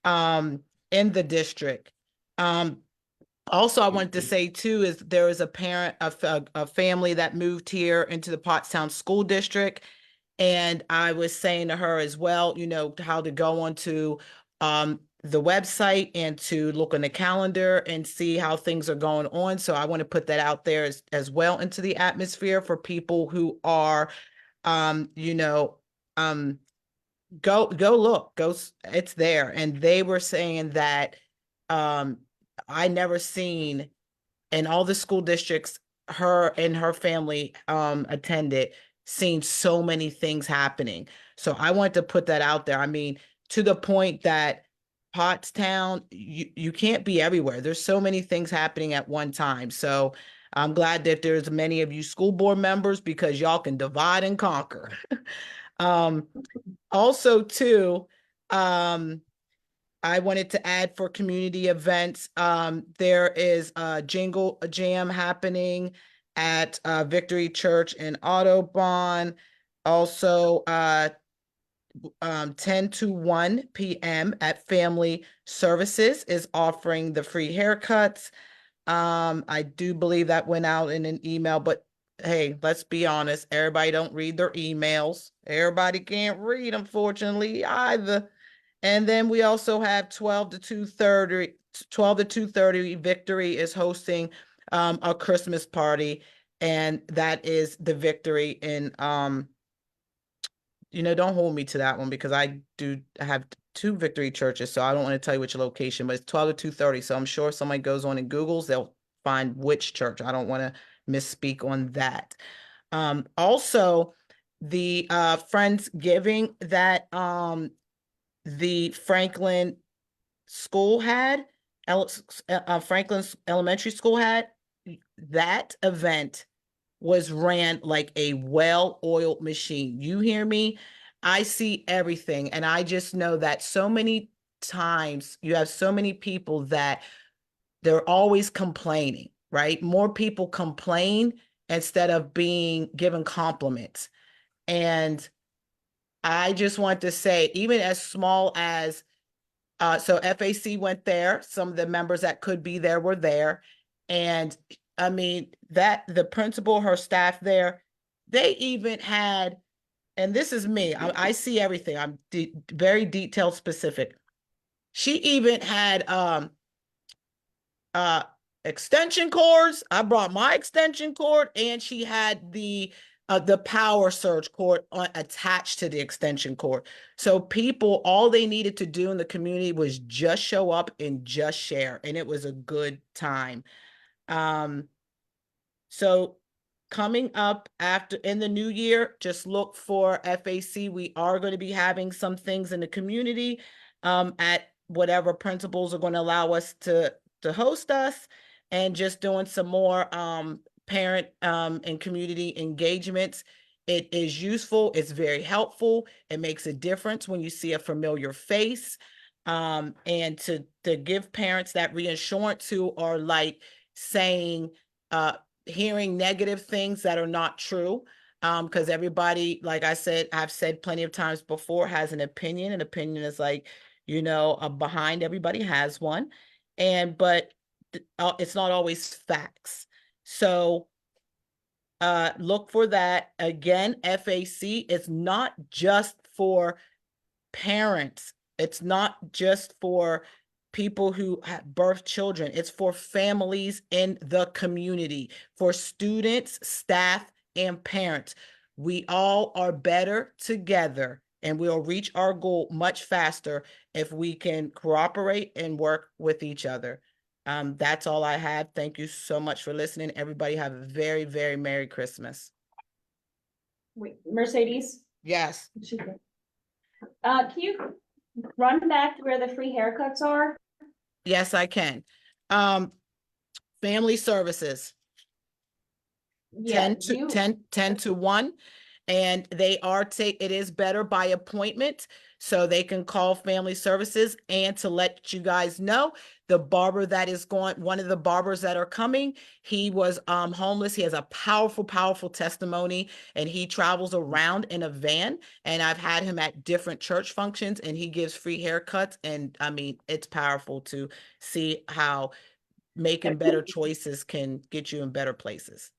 in the district. Also, I wanted to say too, is there is a parent, a family that moved here into the Pottstown School District. And I was saying to her as well, you know, how to go onto the website and to look on the calendar and see how things are going on. So I want to put that out there as well into the atmosphere for people who are, you know, go look, it's there. And they were saying that I never seen in all the school districts her and her family attended, seen so many things happening. So I wanted to put that out there. I mean, to the point that Pottstown, you can't be everywhere. There's so many things happening at one time. So I'm glad that there's many of you school board members, because y'all can divide and conquer. Also too, I wanted to add for community events, there is a jingle jam happening at Victory Church in Audubon. Also, 10 to 1 p.m. at Family Services is offering the free haircuts. I do believe that went out in an email, but hey, let's be honest, everybody don't read their emails. Everybody can't read, unfortunately, either. And then we also have 12 to 2:30 Victory is hosting a Christmas party, and that is the Victory in you know, don't hold me to that one, because I have two Victory churches, so I don't want to tell you which location, but it's 12 to 2:30. So I'm sure if somebody goes on and Googles, they'll find which church. I don't want to misspeak on that. Also, the Friendsgiving that the Franklin school had, Franklin's elementary school had, that event was ran like a well-oiled machine. You hear me? I see everything. And I just know that so many times you have so many people that they're always complaining, right? More people complain instead of being given compliments. And I just want to say, even as small as so FAC went there. Some of the members that could be there were there. And I mean, that the principal, her staff there, they even had, and this is me, I see everything. I'm very detailed specific. She even had extension cords. I brought my extension cord, and she had the power surge cord attached to the extension cord. So people, all they needed to do in the community was just show up and just share, and it was a good time. So coming up after in the new year, just look for FAC. We are going to be having some things in the community at whatever principals are going to allow us to host us, and just doing some more parent and community engagements. It is useful. It's very helpful. It makes a difference when you see a familiar face. And to give parents that reassurance who are like saying, hearing negative things that are not true. Because everybody, like I said, I've said plenty of times before, has an opinion. An opinion is like, you know, behind everybody has one. But it's not always facts. So look for that. Again, FAC is not just for parents. It's not just for people who have birth children. It's for families in the community, for students, staff, and parents. We all are better together, and we'll reach our goal much faster if we can cooperate and work with each other. That's all I have. Thank you so much for listening. Everybody have a very, very Merry Christmas. Wait, Mercedes? Yes. Can you run back to where the free haircuts are? Yes, I can. Family services. Yeah, 10 to 1. And it is better by appointment, so they can call family services. And to let you guys know, the barber that is one of the barbers that are coming, he was homeless. He has a powerful testimony, and he travels around in a van, and I've had him at different church functions, and he gives free haircuts. And I mean, it's powerful to see how making better choices can get you in better places.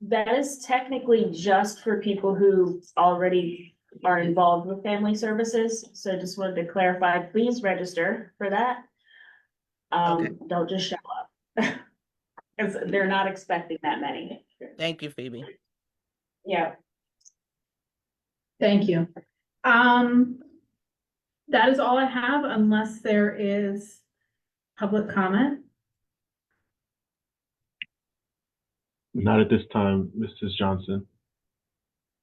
That is technically just for people who already are involved with family services. So I just wanted to clarify, please register for that. Don't just show up. Because they're not expecting that many. Thank you, Phoebe. Yeah. Thank you. That is all I have unless there is public comment. Not at this time, Mrs. Johnson.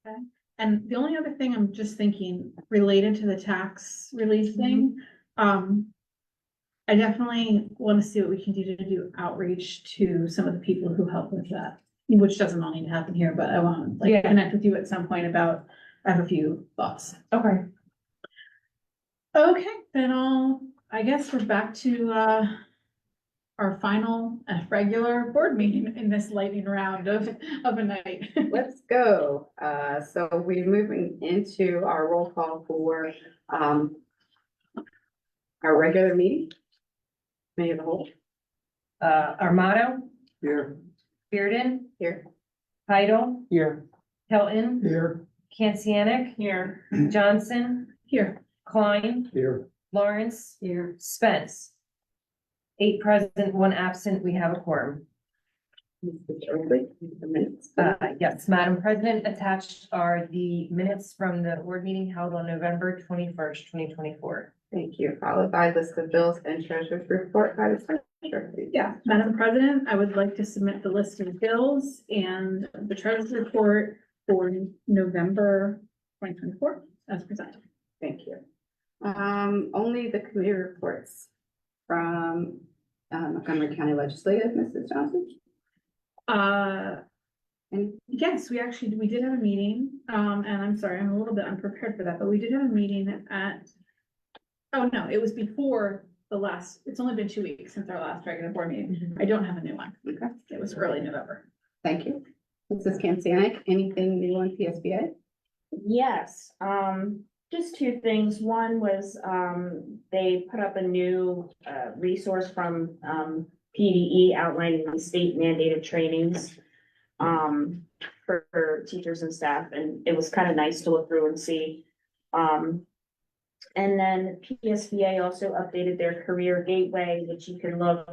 Okay. And the only other thing I'm just thinking related to the tax release thing, I definitely want to see what we can do outreach to some of the people who help with that, which doesn't all need to happen here, but I want to connect with you at some point about, I have a few thoughts. Okay. Okay, then I guess we're back to, our final regular board meeting in this lightning round of a night. Let's go. So we're moving into our roll call for our regular meeting. May of the whole. Armato, Here. Bearden, Here. Heidel, Here. Hilton, Here. Kancianic, Here. Johnson, Here. Klein, Here. Lawrence, Here. Spence. 8 present, 1 absent. We have a quorum. Yes, Madam President, attached are the minutes from the board meeting held on November 21st, 2024. Thank you. Followed by list of bills and treasurer's report by the treasurer. Yeah, Madam President, I would like to submit the list of bills and the treasurer's report for November 2024 as presented. Thank you. Only the committee reports from Montgomery County Legislative, Mrs. Johnson. Yes, we did have a meeting, and I'm sorry, I'm a little bit unprepared for that, but we did have a meeting oh no, it was before it's only been 2 weeks since our last regular board meeting. I don't have a new one. Okay. It was early November. Thank you. Mrs. Kancianik, anything new on PSBA? Yes, just 2 things. One was, they put up a new, resource from, PDE outlining the state mandated trainings, for teachers and staff, and it was kind of nice to look through and see. And then PSBA also updated their career gateway, which you can look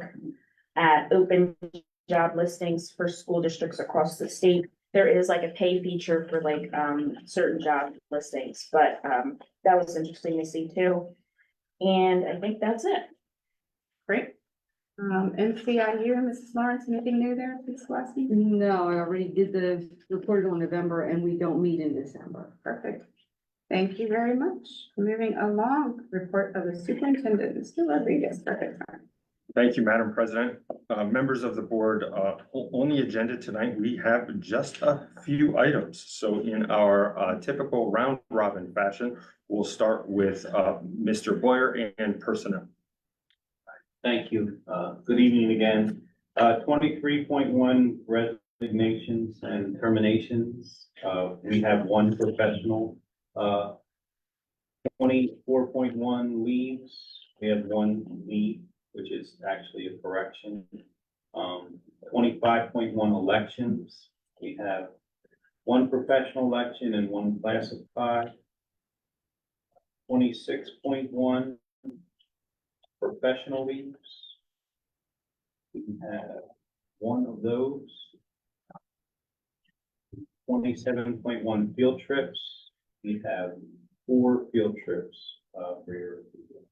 at open job listings for school districts across the state. There is like a pay feature for like certain job listings, but that was interesting to see too. And I think that's it. Great. NCIU, Mrs. Lawrence, anything new there this last week? No, I already did the report on November and we don't meet in December. Perfect. Thank you very much. Moving along, report of the superintendent, Mr. Rodriguez. Perfect. Thank you, Madam President. Members of the board, on the agenda tonight, we have just a few items. So in our typical round robin fashion, we'll start with Mr. Boyer and personnel. Thank you. Good evening again. 23.1 resignations and terminations. We have 1 professional. 24.1 leaves. We have 1 leave, which is actually a correction. 25.1 elections. We have 1 professional election and 1 classified. 26.1 professional leaves. We have 1 of those. 27.1 field trips. We have 4 field trips for your approval.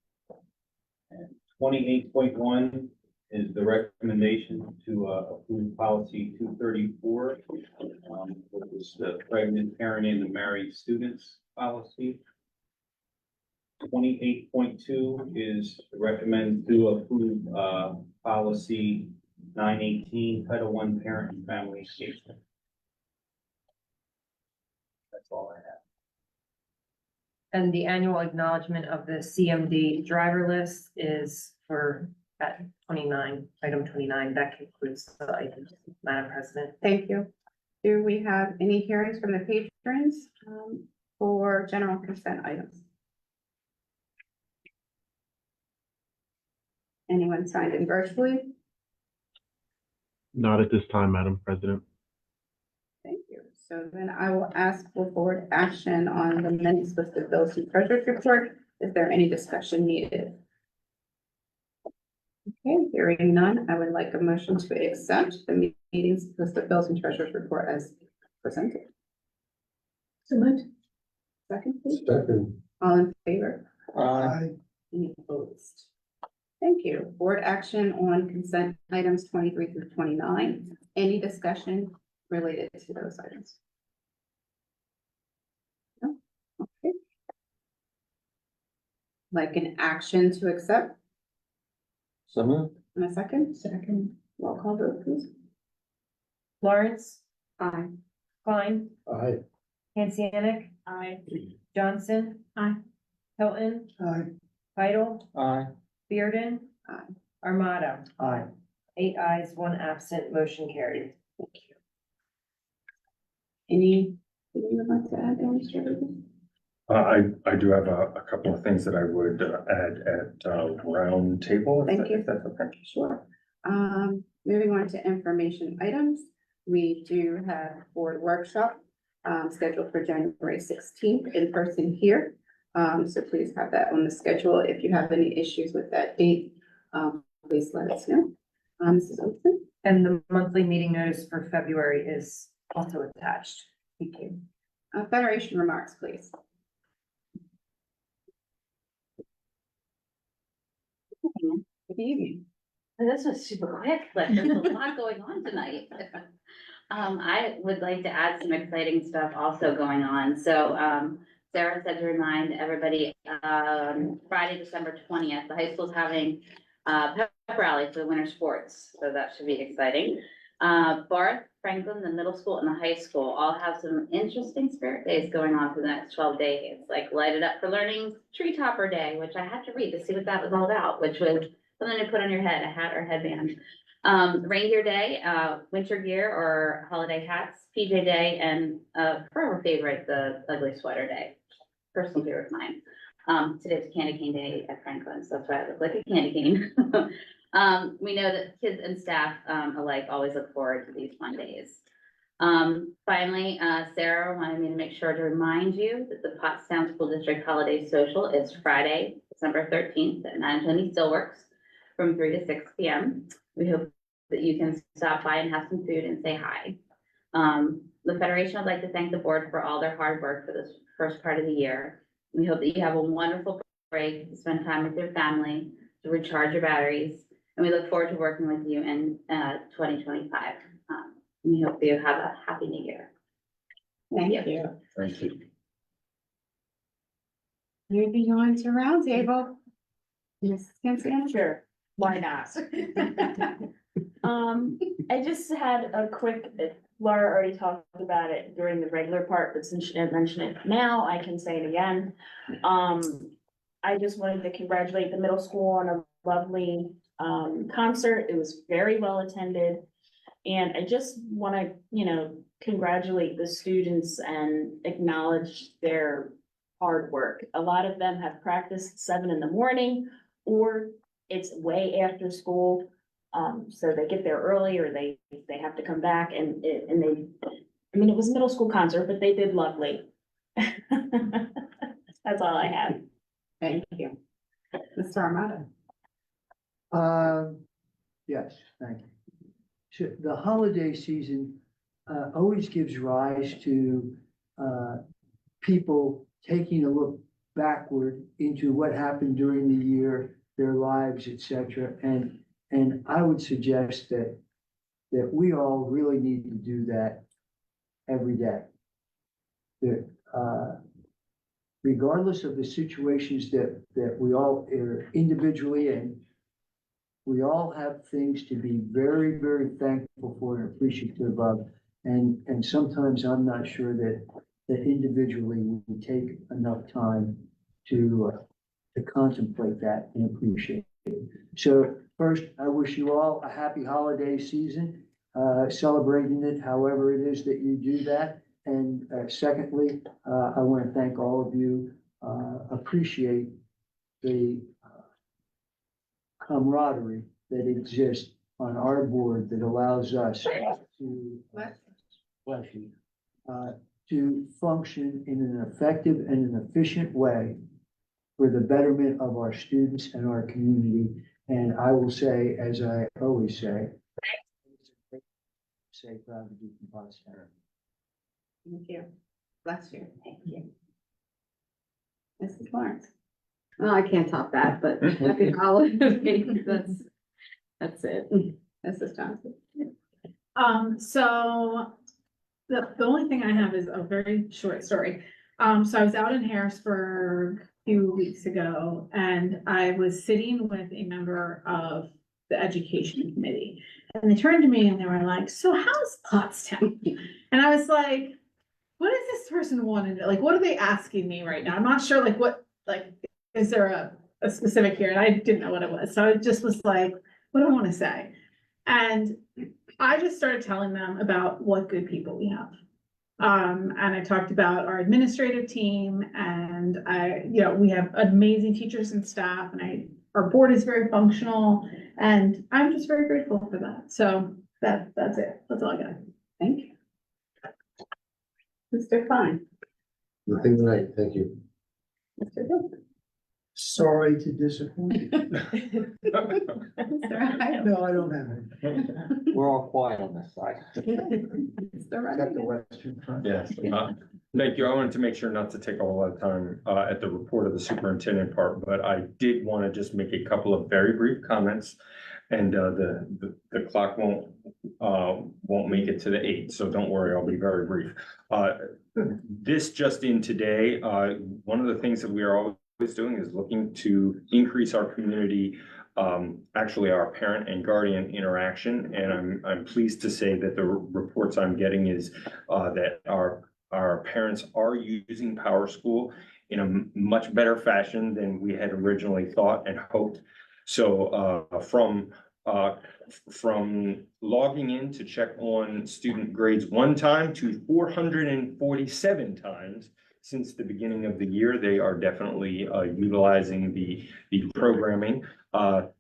And 28.1 is the recommendation to approve policy 234, which is the pregnant, parenting, and married students policy. 28.2 is recommend to approve, policy 918, Title I, Parent and Family Safety. That's all I have. And the annual acknowledgement of the CMD driver list is for at 29, item 29. That concludes the items, Madam President. Thank you. Do we have any hearings from the patrons for general consent items? Anyone signed in virtually? Not at this time, Madam President. Thank you. So then I will ask for board action on the minutes with the bills and treasurer's report. Is there any discussion needed? Okay, hearing none, I would like a motion to accept the meetings with the bills and treasurer's report as presented. So moved. Second, please. Second. All in favor? Aye. Any opposed? Thank you. Board action on consent items 23 through 29. Any discussion related to those items? No? Okay. Like an action to accept? So moved. In a second? Second. Roll call vote, please. Lawrence, Aye. Klein, Aye. Hansianic, Aye. Johnson. Aye. Hilton, Aye. Vital, Aye. Bearden. Aye. Armato. Aye. 8 ayes, 1 absent, motion carried. Thank you. Anything you would like to add, Mr. Rubin? I do have a couple of things that I would add at round table. Thank you. If that's okay. Sure. Moving on to information items, we do have board workshop scheduled for January 16th in person here. So please have that on the schedule. If you have any issues with that date, please let us know. Mrs. Olson? And the monthly meeting notice for February is also attached. Thank you. Federation remarks, please. Good evening. This was super quick, but there's a lot going on tonight. I would like to add some exciting stuff also going on. So, Sarah said to remind everybody, Friday, December 20th, the high school's having pep rally for the winter sports. So that should be exciting. Barth, Franklin, the middle school and the high school all have some interesting spirit days going on for the next 12 days, like Lighted Up for Learning Tree Topper Day, which I had to read to see what that was all about, which was something to put on your head, a hat or headband. Reindeer Day, winter gear or holiday hats, PJ Day, and forever favorite, the ugly sweater day. Personal favorite of mine. Today's Candy Cane Day at Franklin, so that's why I look like a candy cane. We know that kids and staff alike always look forward to these fun days. Finally, Sarah wanted me to make sure to remind you that the Pottstown School District Holiday Social is Friday, December 13th at 920 Stillworks from 3 to 6 p.m. We hope that you can stop by and have some food and say hi. The Federation would like to thank the board for all their hard work for this first part of the year. We hope that you have a wonderful break to spend time with your family, to recharge your batteries, and we look forward to working with you in 2025. We hope you have a happy new year. Thank you. Thank you. Moving on to roundtable. Ms. Kinsey? Sure, why not? I just had a quick, Laura already talked about it during the regular part, but since she didn't mention it now, I can say it again. I just wanted to congratulate the middle school on a lovely concert. It was very well attended. And I just want to, congratulate the students and acknowledge their hard work. A lot of them have practiced 7 in the morning, or it's way after school. So they get there early, or they have to come back, and it was a middle school concert, but they did lovely. That's all I have. Thank you. Mr. Armato? Yes, thank you. So the holiday season always gives rise to people taking a look backward into what happened during the year, their lives, etc. And I would suggest that we all really need to do that every day. That, regardless of the situations that we all are individually in, we all have things to be very, very thankful for and appreciative of. And sometimes I'm not sure that individually we take enough time to contemplate that and appreciate it. So first, I wish you all a happy holiday season, celebrating it however it is that you do that. And secondly, I want to thank all of you, appreciate the camaraderie that exists on our board that allows us to, bless you, to function in an effective and an efficient way for the betterment of our students and our community. And I will say, as I always say proud to be from Pottstown. Thank you. Bless you. Thank you. Mrs. Lawrence. Well, I can't top that, but happy holidays. That's it. Mrs. Johnson. So the only thing I have is a very short story. So I was out in Harrisburg a few weeks ago, and I was sitting with a member of the education committee, and they turned to me and they were like, "So how's Pottstown?" And I was like, "What does this person want to know? Like, what are they asking me right now? I'm not sure. Like, what, like, is there a specific here?" And I didn't know what it was, so I just was like, "What do I want to say?" And I just started telling them about what good people we have. And I talked about our administrative team, and we have amazing teachers and staff, and our board is very functional, and I'm just very grateful for that. So that's it. That's all I got. Thank you. Mr. Klein. Nothing tonight, thank you. Mr. Wilson. Sorry to disappoint you. Mr. Hyde. No, I don't have it. We're all quiet on this side. Mr. Got the Rodriguez. Western Front. Yes, thank you. I wanted to make sure not to take a lot of time at the report of the superintendent part, but I did want to just make a couple of very brief comments. And the clock won't make it to the 8, so don't worry, I'll be very brief. This just in today, one of the things that we are always doing is looking to increase our community, actually our parent and guardian interaction. And I'm pleased to say that the reports I'm getting is that our parents are using PowerSchool in a much better fashion than we had originally thought and hoped. So from logging in to check on student grades one time to 447 times since the beginning of the year, they are definitely utilizing the programming.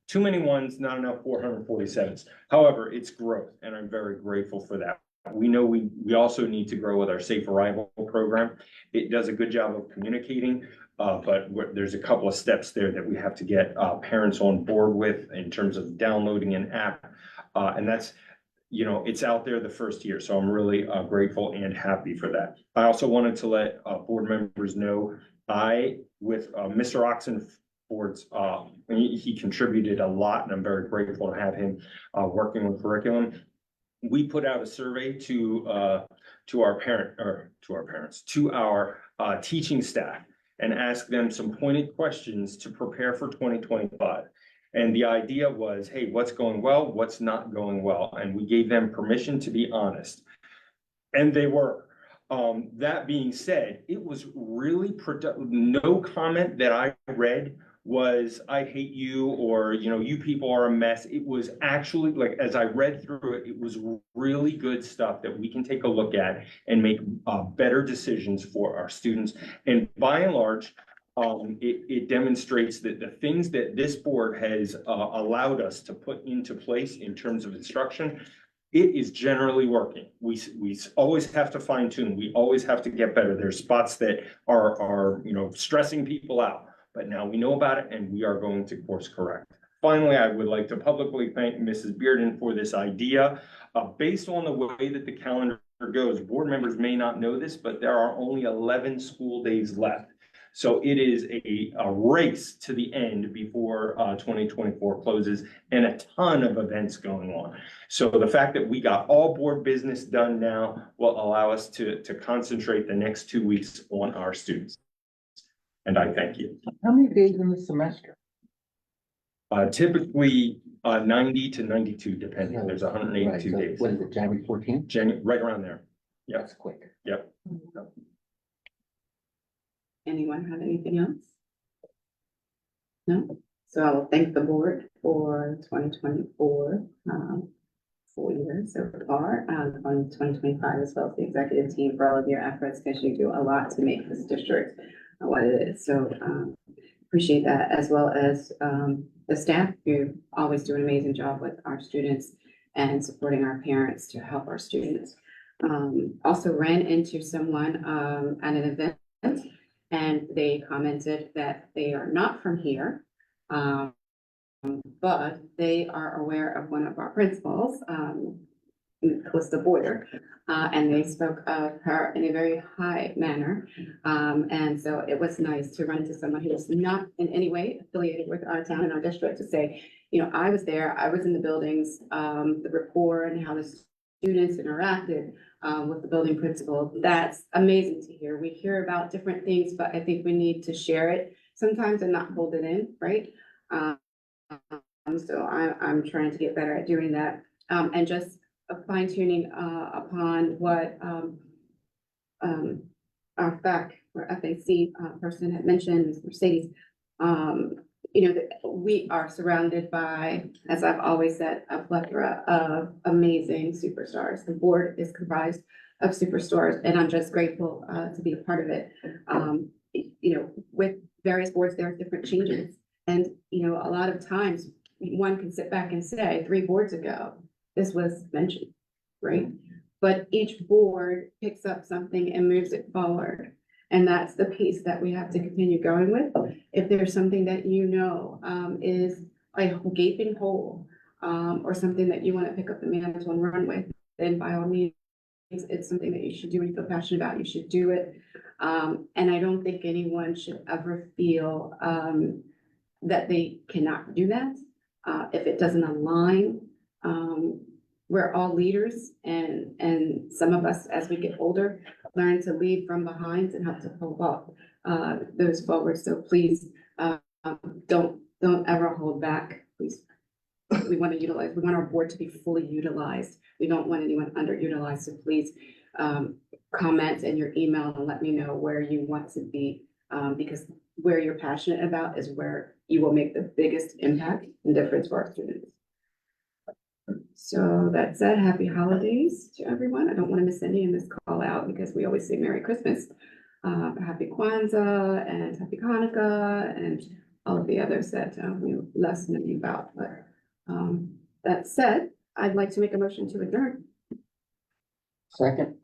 Too many ones, not enough 447s. However, it's growth, and I'm very grateful for that. We know we also need to grow with our Safe Arrival program. It does a good job of communicating, but there's a couple of steps there that we have to get parents on board with in terms of downloading an app. And that's, it's out there the first year. So I'm really grateful and happy for that. I also wanted to let board members know, with Mr. Oxenford's, he contributed a lot, and I'm very grateful to have him working with curriculum. We put out a survey to our teaching staff and asked them some pointed questions to prepare for 2025. And the idea was, hey, what's going well, what's not going well? And we gave them permission to be honest. And they were. That being said, it was really productive. No comment that I read was, "I hate you," or, "you people are a mess." It was actually, like, as I read through it, it was really good stuff that we can take a look at and make better decisions for our students. And by and large, it demonstrates that the things that this board has allowed us to put into place in terms of instruction, it is generally working. We always have to fine tune. We always have to get better. There's spots that are stressing people out. But now we know about it, and we are going to course correct. Finally, I would like to publicly thank Mrs. Bearden for this idea. Based on the way that the calendar goes, board members may not know this, but there are only 11 school days left. So it is a race to the end before 2024 closes and a ton of events going on. So the fact that we got all board business done now will allow us to concentrate the next 2 weeks on our students. And I thank you. How many days in the semester? Typically 90 to 92, depending. There's 182 Right, so days. what is it, January 14th? Right around there. Yeah. That's quick. Yep. Anyone have anything else? No? So I'll thank the board for 2024 full year so far, on 2025, as well as the executive team for all of your efforts, because you do a lot to make this district what it is. So appreciate that, as well as the staff who always do an amazing job with our students and supporting our parents to help our students. Also ran into someone at an event, and they commented that they are not from here, but they are aware of one of our principals, Calista Boyer, and they spoke of her in a very high manner. And so it was nice to run into someone who is not in any way affiliated with our town and our district to say, you know, I was there, I was in the buildings, the rapport and how the students interacted with the building principal. That's amazing to hear. We hear about different things, but I think we need to share it sometimes and not hold it in, right? So I'm trying to get better at doing that. And just fine tuning upon what our FAC or FAC person had mentioned, Ms. Mercedes. You know, we are surrounded by, as I've always said, a plethora of amazing superstars. The board is comprised of superstars, and I'm just grateful to be a part of it. You know, with various boards, there are different changes. And, you know, a lot of times one can sit back and say 3 boards ago, this was mentioned, right? But each board picks up something and moves it forward. And that's the piece that we have to continue going with. If there's something that you know is a gaping hole or something that you want to pick up the mantle and run with, then by all means, it's something that you should do and feel passionate about. You should do it. And I don't think anyone should ever feel that they cannot do that. If it doesn't align, we're all leaders, and some of us, as we get older, learn to lead from behind and have to pull up those forward. So please don't ever hold back. Please, we want our board to be fully utilized. We don't want anyone underutilized. So please comment in your email and let me know where you want to be, because where you're passionate about is where you will make the biggest impact and difference for our students. So that said, happy holidays to everyone. I don't want to miss any in this call out because we always say Merry Christmas, Happy Kwanzaa and Happy Hanukkah and all of the others that we less know about. But that said, I'd like to make a motion to adjourn. Second.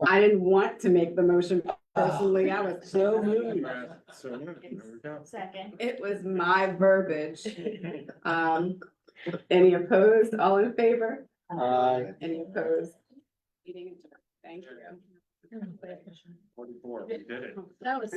I didn't want to make the motion personally. I was So moved. Second. It was my verbiage. Any opposed? All in favor? Aye. Any opposed? Meeting adjourned. Thank you. 44, we did it. That was